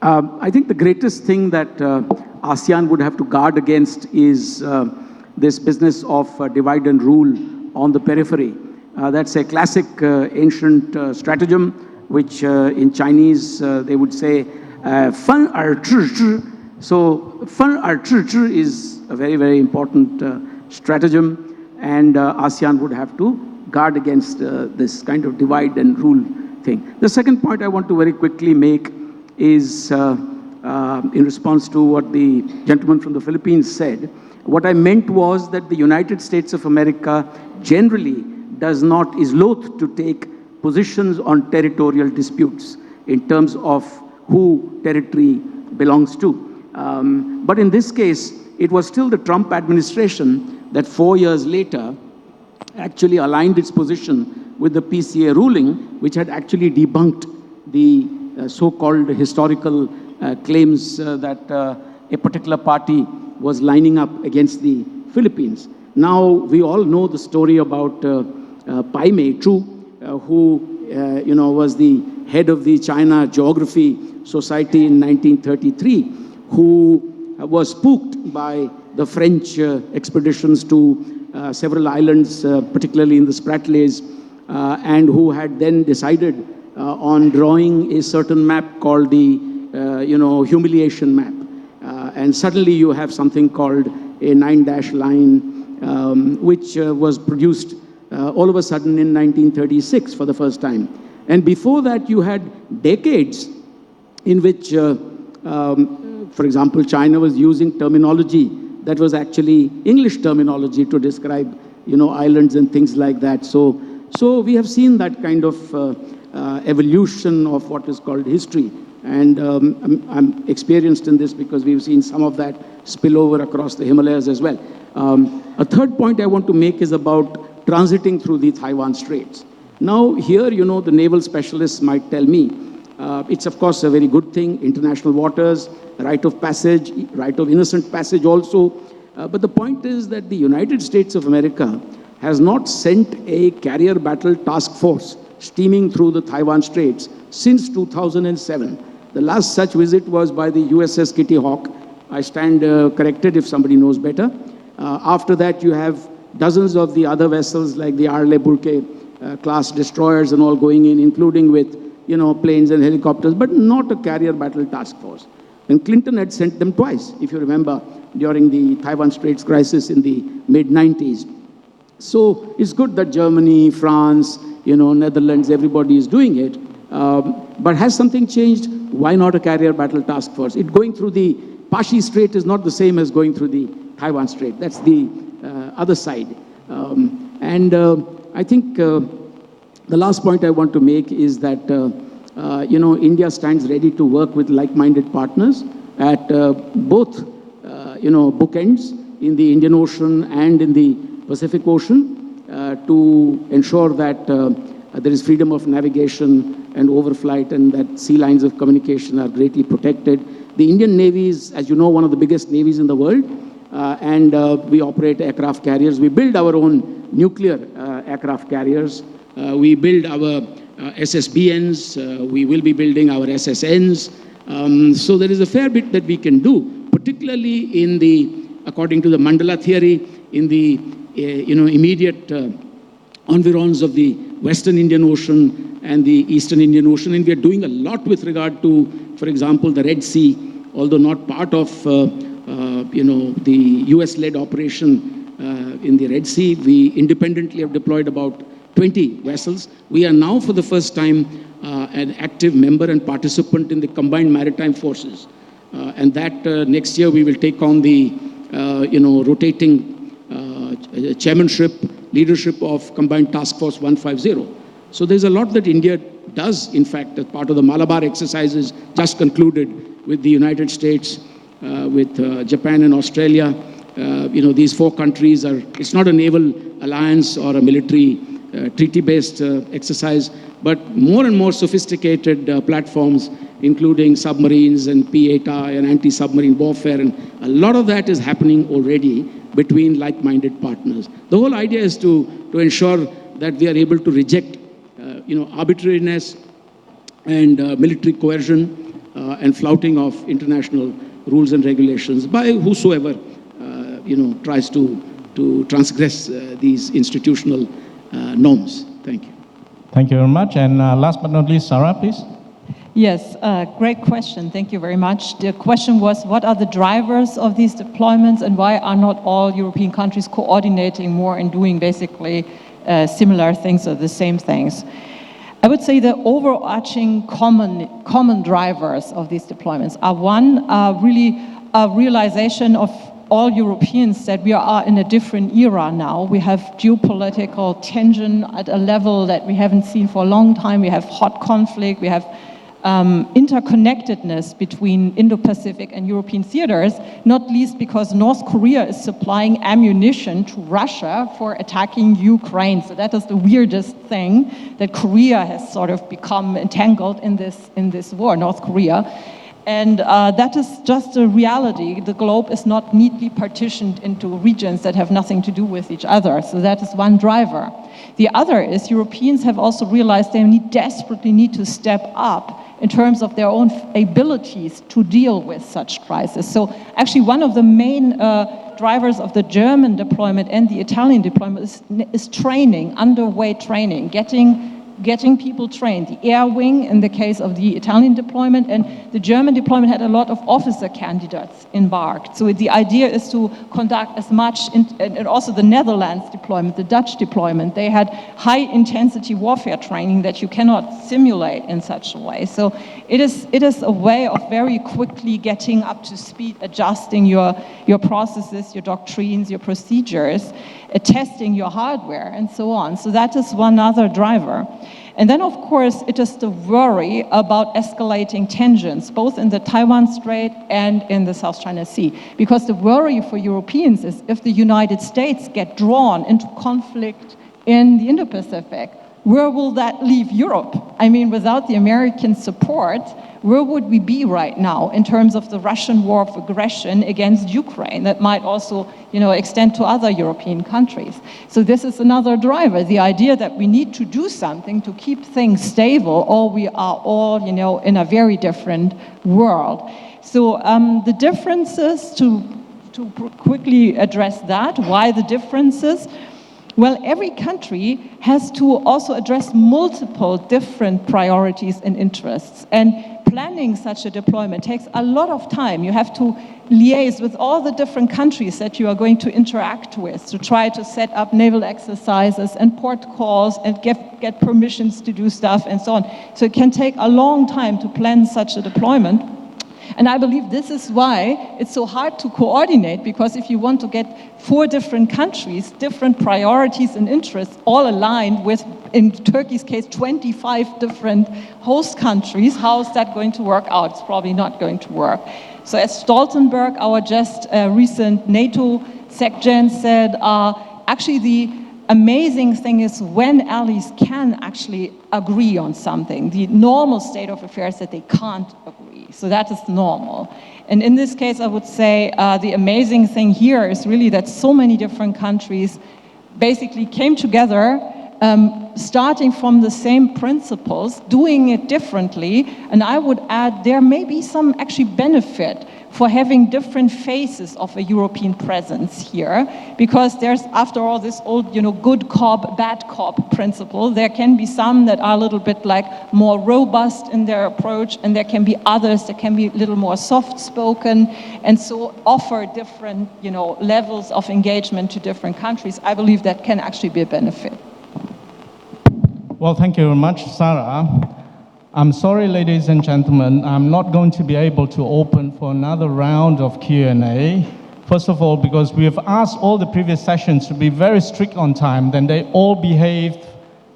I think the greatest thing that ASEAN would have to guard against is this business of divide and rule on the periphery. That's a classic ancient stratagem, which in Chinese they would say, fan er zhi zhi. So, fan er zhi zhi is a very, very important stratagem, and ASEAN would have to guard against this kind of divide and rule thing. The second point I want to very quickly make is in response to what the gentleman from the Philippines said. What I meant was that the United States of America generally is loath to take positions on territorial disputes in terms of who territory belongs to. But in this case, it was still the Trump administration that 4 years later actually aligned its position with the PCA ruling, which had actually debunked the so-called historical claims that a particular party was lining up against the Philippines. Now, we all know the story about Pai Mei-chu, who was the head of the China Geography Society in 1933, who was spooked by the French expeditions to several islands, particularly in the Spratlys, and who had then decided on drawing a certain map called the, humiliation map. And suddenly you have something called a 9-dash line, which was produced all of a sudden in 1936 for the first time. And before that, you had decades in which, for example, China was using terminology that was actually English terminology to describe, islands and things like that. So we have seen that kind of evolution of what is called history. And I'm experienced in this because we've seen some of that spill over across the Himalayas as well. A third point I want to make is about transiting through the Taiwan Straits. Now here, the naval specialists might tell me, it's of course a very good thing, international waters, right of passage, right of innocent passage also. But the point is that the United States of America has not sent a carrier battle task force steaming through the Taiwan Straits since 2007. The last such visit was by the USS Kitty Hawk. I stand corrected if somebody knows better. After that, you have dozens of the other vessels like the Arleigh Burke class destroyers and all going in, including with planes and helicopters, but not a carrier battle task force. And Clinton had sent them twice, if you remember, during the Taiwan Straits crisis in the mid-90s. So it's good that Germany, France, Netherlands, everybody is doing it. But has something changed? Why not a carrier battle task force? It going through the Pashi Strait is not the same as going through the Taiwan Strait. That's the other side. I think the last point I want to make is that, India stands ready to work with like-minded partners at both, bookends in the Indian Ocean and in the Pacific Ocean to ensure that there is freedom of navigation and overflight and that sea lines of communication are greatly protected. The Indian Navy is, as you know, one of the biggest navies in the world, and we operate aircraft carriers. We build our own nuclear aircraft carriers. We build our SSBNs. We will be building our SSNs. So there is a fair bit that we can do, particularly in the, according to the Mandala theory, in the immediate environs of the Western Indian Ocean and the Eastern Indian Ocean. And we are doing a lot with regard to, for example, the Red Sea, although not part of the US-led operation in the Red Sea. We independently have deployed about 20 vessels. We are now, for the first time, an active member and participant in the Combined Maritime Forces. And that next year we will take on the, rotating chairmanship, leadership of Combined Task Force 150. So there's a lot that India does, in fact, as part of the Malabar exercises just concluded with the United States, with Japan and Australia. These four countries are, it's not a naval alliance or a military treaty-based exercise, but more and more sophisticated platforms, including submarines and P8I and anti-submarine warfare, and a lot of that is happening already between like-minded partners. The whole idea is to ensure that we are able to reject, arbitrariness and military coercion and flouting of international rules and regulations by whosoever, tries to transgress these institutional norms. Thank you. Thank you very much. And last but not least, Sarah, please. Yes, great question. Thank you very much. The question was, what are the drivers of these deployments and why are not all European countries coordinating more and doing basically similar things or the same things? I would say the overarching common drivers of these deployments are one, really a realization of all Europeans that we are in a different era now. We have geopolitical tension at a level that we haven't seen for a long time. We have hot conflict. We have interconnectedness between Indo-Pacific and European theaters, not least because North Korea is supplying ammunition to Russia for attacking Ukraine. So that is the weirdest thing, that Korea has sort of become entangled in this war, North Korea. And that is just a reality. The globe is not neatly partitioned into regions that have nothing to do with each other. So that is one driver. The other is Europeans have also realized they desperately need to step up in terms of their own abilities to deal with such crises. So actually one of the main drivers of the German deployment and the Italian deployment is training, underway training, getting people trained. The air wing in the case of the Italian deployment, and the German deployment had a lot of officer candidates embarked. So the idea is to conduct as much, and also the Netherlands deployment, the Dutch deployment, they had high intensity warfare training that you cannot simulate in such a way. So it is a way of very quickly getting up to speed, adjusting your processes, your doctrines, your procedures, testing your hardware, and so on. So that is one other driver. And then, of course, it is the worry about escalating tensions, both in the Taiwan Strait and in the South China Sea. Because the worry for Europeans is if the United States get drawn into conflict in the Indo-Pacific, where will that leave Europe? I mean, without the American support, where would we be right now in terms of the Russian war of aggression against Ukraine that might also, extend to other European countries? So this is another driver, the idea that we need to do something to keep things stable, or we are all, in a very different world. So the differences, to quickly address that, why the differences? Well, every country has to also address multiple different priorities and interests. And planning such a deployment takes a lot of time. You have to liaise with all the different countries that you are going to interact with to try to set up naval exercises and port calls and get permissions to do stuff and so on. So it can take a long time to plan such a deployment. And I believe this is why it's so hard to coordinate, because if you want to get 4 different countries, different priorities and interests, all aligned with, in Turkey's case, 25 different host countries, how is that going to work out? It's probably not going to work. So as Stoltenberg, our just recent NATO SecGen said, actually the amazing thing is when allies can actually agree on something. The normal state of affairs that they can't agree. So that is normal. And in this case, I would say the amazing thing here is really that so many different countries basically came together, starting from the same principles, doing it differently. And I would add there may be some actually benefit for having different phases of a European presence here, because there's, after all, this old, good cop, bad cop principle. There can be some that are a little bit like more robust in their approach, and there can be others that can be a little more soft-spoken, and so offer different, levels of engagement to different countries. I believe that can actually be a benefit. Well, thank you very much, Sarah. I'm sorry, ladies and gentlemen, I'm not going to be able to open for another round of Q&A. First of all, because we have asked all the previous sessions to be very strict on time, then they all behaved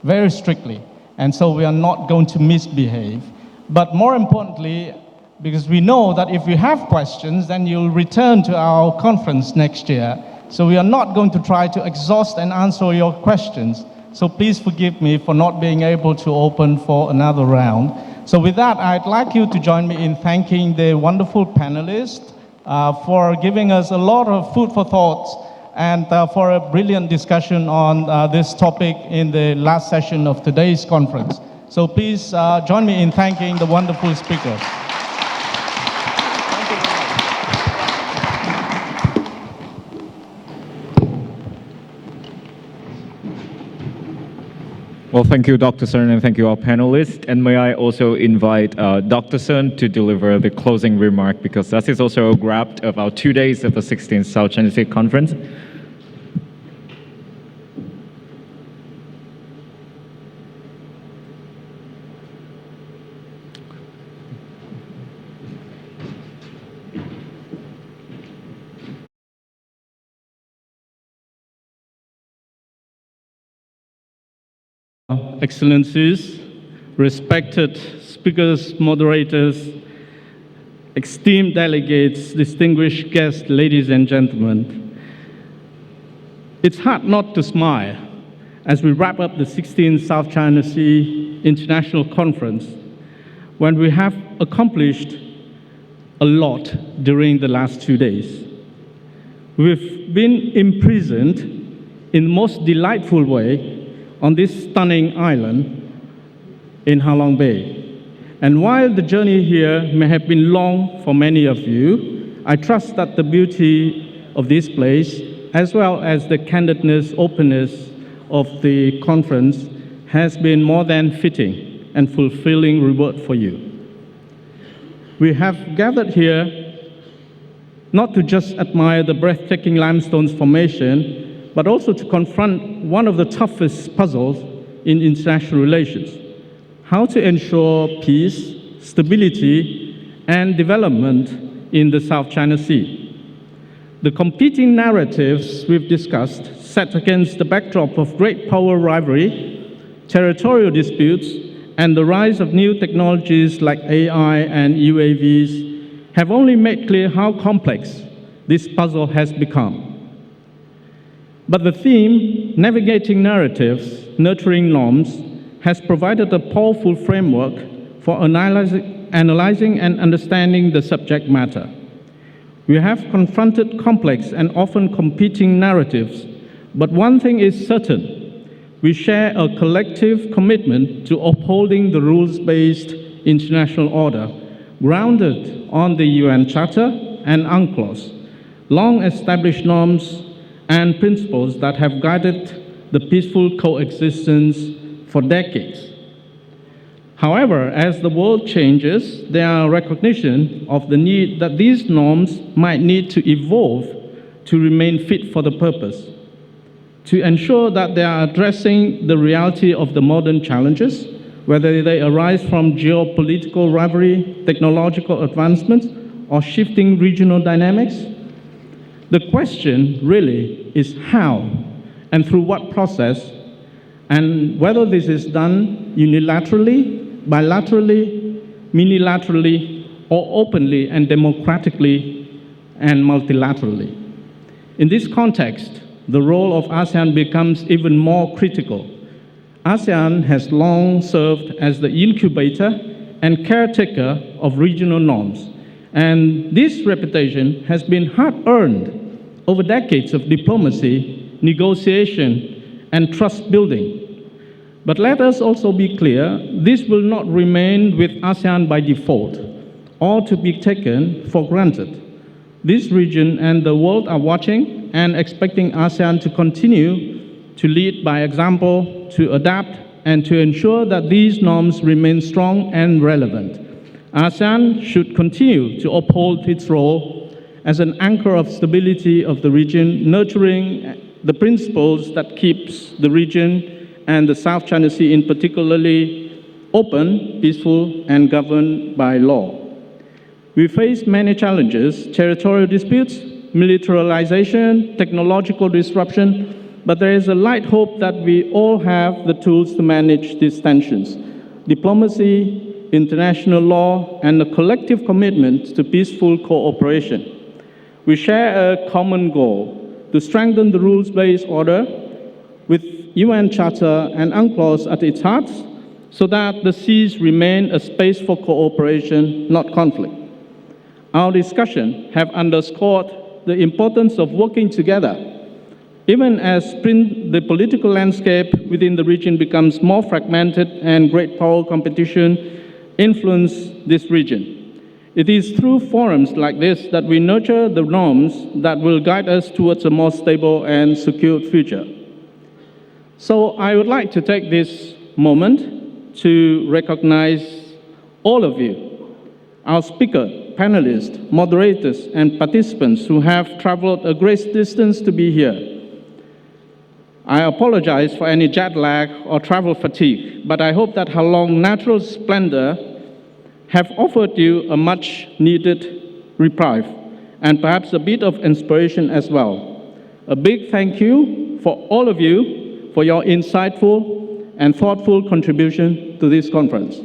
very strictly. And so we are not going to misbehave. But more importantly, because we know that if you have questions, then you'll return to our conference next year. So we are not going to try to exhaust and answer your questions. So please forgive me for not being able to open for another round. So with that, I'd like you to join me in thanking the wonderful panelists for giving us a lot of food for thought and for a brilliant discussion on this topic in the last session of today's conference. So please join me in thanking the wonderful speakers. Well, thank you, Dr. Cern, and thank you, all panelists. And may I also invite Dr. Cern to deliver the closing remark, because that is also a wrap of our 2 days of the 16th South China Sea Conference. Excellencies, respected speakers, moderators, esteemed delegates, distinguished guests, ladies and gentlemen. It's hard not to smile as we wrap up the 16th South China Sea International Conference, when we have accomplished a lot during the last 2 days. We've been imprisoned in the most delightful way on this stunning island in Halong Bay. And while the journey here may have been long for many of you, I trust that the beauty of this place, as well as the candidness, openness of the conference, has been more than fitting and fulfilling reward for you. We have gathered here not to just admire the breathtaking limestone formation, but also to confront one of the toughest puzzles in international relations: how to ensure peace, stability, and development in the South China Sea. The competing narratives we've discussed, set against the backdrop of great power rivalry, territorial disputes, and the rise of new technologies like AI and UAVs, have only made clear how complex this puzzle has become. But the theme, navigating narratives, nurturing norms, has provided a powerful framework for analyzing and understanding the subject matter. We have confronted complex and often competing narratives, but one thing is certain: we share a collective commitment to upholding the rules-based international order, grounded on the UN Charter and UNCLOS, long-established norms and principles that have guided the peaceful coexistence for decades. However, as the world changes, there are recognition of the need that these norms might need to evolve to remain fit for the purpose, to ensure that they are addressing the reality of the modern challenges, whether they arise from geopolitical rivalry, technological advancements, or shifting regional dynamics. The question really is how and through what process, and whether this is done unilaterally, bilaterally, unilaterally, or openly and democratically and multilaterally. In this context, the role of ASEAN becomes even more critical. ASEAN has long served as the incubator and caretaker of regional norms, and this reputation has been hard-earned over decades of diplomacy, negotiation, and trust building. But let us also be clear, this will not remain with ASEAN by default or to be taken for granted. This region and the world are watching and expecting ASEAN to continue to lead by example, to adapt, and to ensure that these norms remain strong and relevant. ASEAN should continue to uphold its role as an anchor of stability of the region, nurturing the principles that keeps the region and the South China Sea in particularly open, peaceful, and governed by law. We face many challenges: territorial disputes, militarization, technological disruption, but there is a light hope that we all have the tools to manage these tensions. Diplomacy, international law, and a collective commitment to peaceful cooperation. We share a common goal: to strengthen the rules-based order with UN Charter and UNCLOS at its heart, so that the seas remain a space for cooperation, not conflict. Our discussion have underscored the importance of working together, even as the political landscape within the region becomes more fragmented and great power competition influence this region. It is through forums like this that we nurture the norms that will guide us towards a more stable and secure future. So I would like to take this moment to recognize all of you, our speaker, panelists, moderators, and participants who have traveled a great distance to be here. I apologize for any jet lag or travel fatigue, but I hope that Halong's natural splendor have offered you a much needed reprieve and perhaps a bit of inspiration as well. A big thank you for all of you for your insightful and thoughtful contribution to this conference.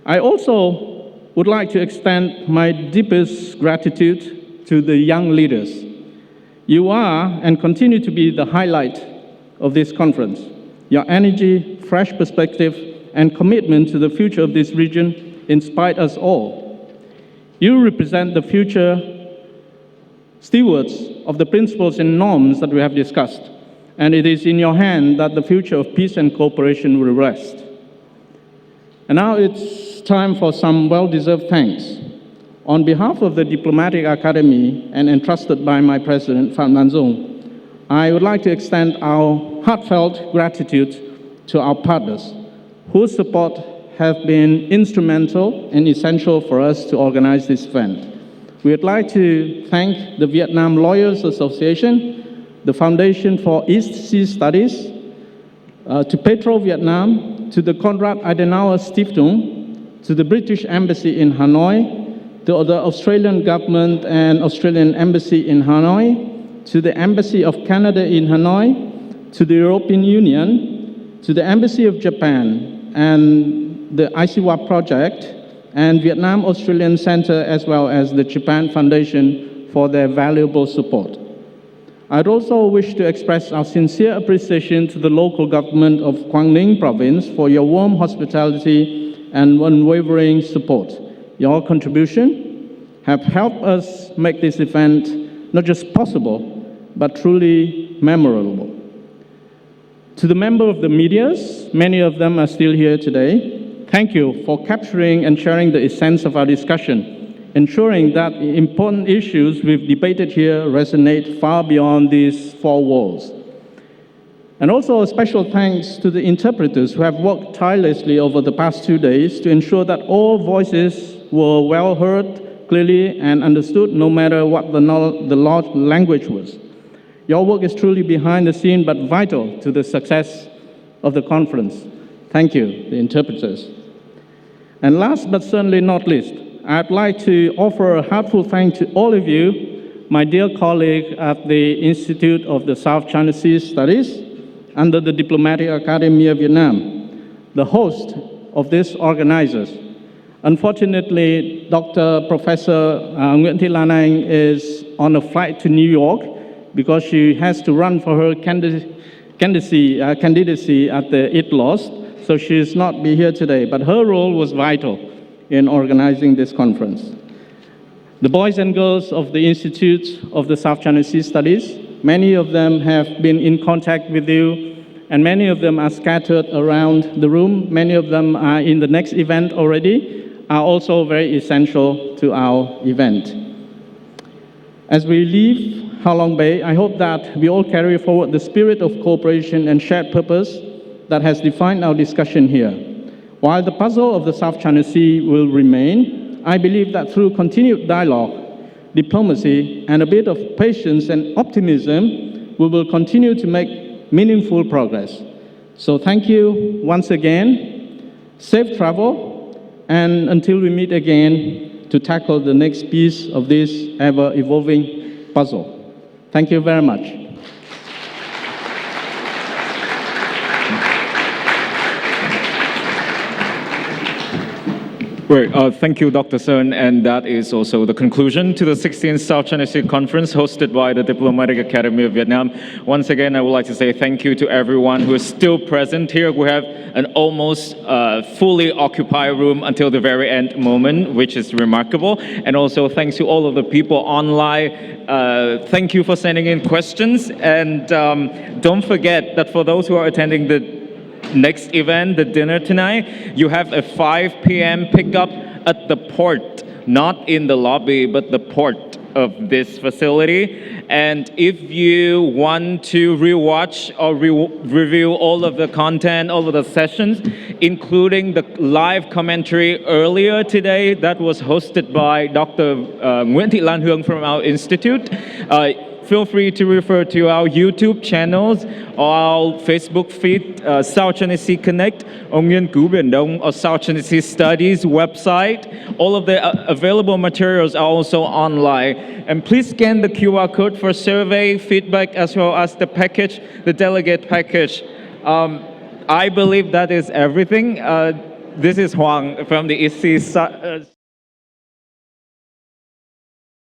I also would like to extend my deepest gratitude to the young leaders. You are and continue to be the highlight of this conference. Your energy, fresh perspective, and commitment to the future of this region inspired us all. You represent the future stewards of the principles and norms that we have discussed, and it is in your hand that the future of peace and cooperation will rest. And now it's time for some well-deserved thanks. On behalf of the Diplomatic Academy and entrusted by my president, Pham Nhan Dung, I would like to extend our heartfelt gratitude to our partners whose support have been instrumental and essential for us to organize this event. We would like to thank the Vietnam Lawyers Association, the Foundation for East Sea Studies, to Petro Vietnam, to the Konrad Adenauer Stiftung, to the British Embassy in Hanoi, to the Australian government and Australian Embassy in Hanoi, to the Embassy of Canada in Hanoi, to the European Union, to the Embassy of Japan, and the ICWA project, and Vietnam Australian Center, as well as the Japan Foundation for their valuable support. I'd also wish to express our sincere appreciation to the local government of Quang Ninh Province for your warm hospitality and unwavering support. Your contribution have helped us make this event not just possible, but truly memorable. To the members of the medias, many of them are still here today, thank you for capturing and sharing the essence of our discussion, ensuring that the important issues we've debated here resonate far beyond these four walls. And also a special thanks to the interpreters who have worked tirelessly over the past 2 days to ensure that all voices were well heard, clearly and understood, no matter what the language was. Your work is truly behind the scene, but vital to the success of the conference. Thank you, the interpreters. And last but certainly not least, I'd like to offer a heartfelt thanks to all of you, my dear colleague at the Institute of the South China Sea Studies under the Diplomatic Academy of Vietnam, the host of these organizers. Unfortunately, Professor Nguyễn Thị Lan Anh is on a flight to New York because she has to run for her candidacy at the ITLOS, so she is not be here today, but her role was vital in organizing this conference. The boys and girls of the Institute of the South China Sea Studies, many of them have been in contact with you and many of them are scattered around the room. Many of them are in the next event already, are also very essential to our event. As we leave Halong Bay, I hope that we all carry forward the spirit of cooperation and shared purpose that has defined our discussion here. While the puzzle of the South China Sea will remain, I believe that through continued dialogue, diplomacy, and a bit of patience and optimism, we will continue to make meaningful progress. So thank you once again, safe travel, and until we meet again to tackle the next piece of this ever-evolving puzzle. Thank you very much. Great. Thank you, Dr. Sun. And that is also the conclusion to the 16th South China Sea Conference hosted by the Diplomatic Academy of Vietnam. Once again, I would like to say thank you to everyone who is still present here. We have an almost fully occupied room until the very end moment, which is remarkable. And also thanks to all of the people online. Thank you for sending in questions. And don't forget that for those who are attending the next event, the dinner tonight, you have a 5 p.m. pickup at the port, not in the lobby, but the port of this facility. And if you want to rewatch or review all of the content, all of the sessions, including the live commentary earlier today that was hosted by Dr. Nguyễn Thị Lan Hương from our institute, feel free to refer to our YouTube channels or our Facebook feed, South China Sea Connect, or Nghiên cứu Biển Đông, or South China Sea Studies website. All of the available materials are also online. And please scan the QR code for survey feedback as well as the package, the delegate package. I believe that is everything. This is Huang from the EC.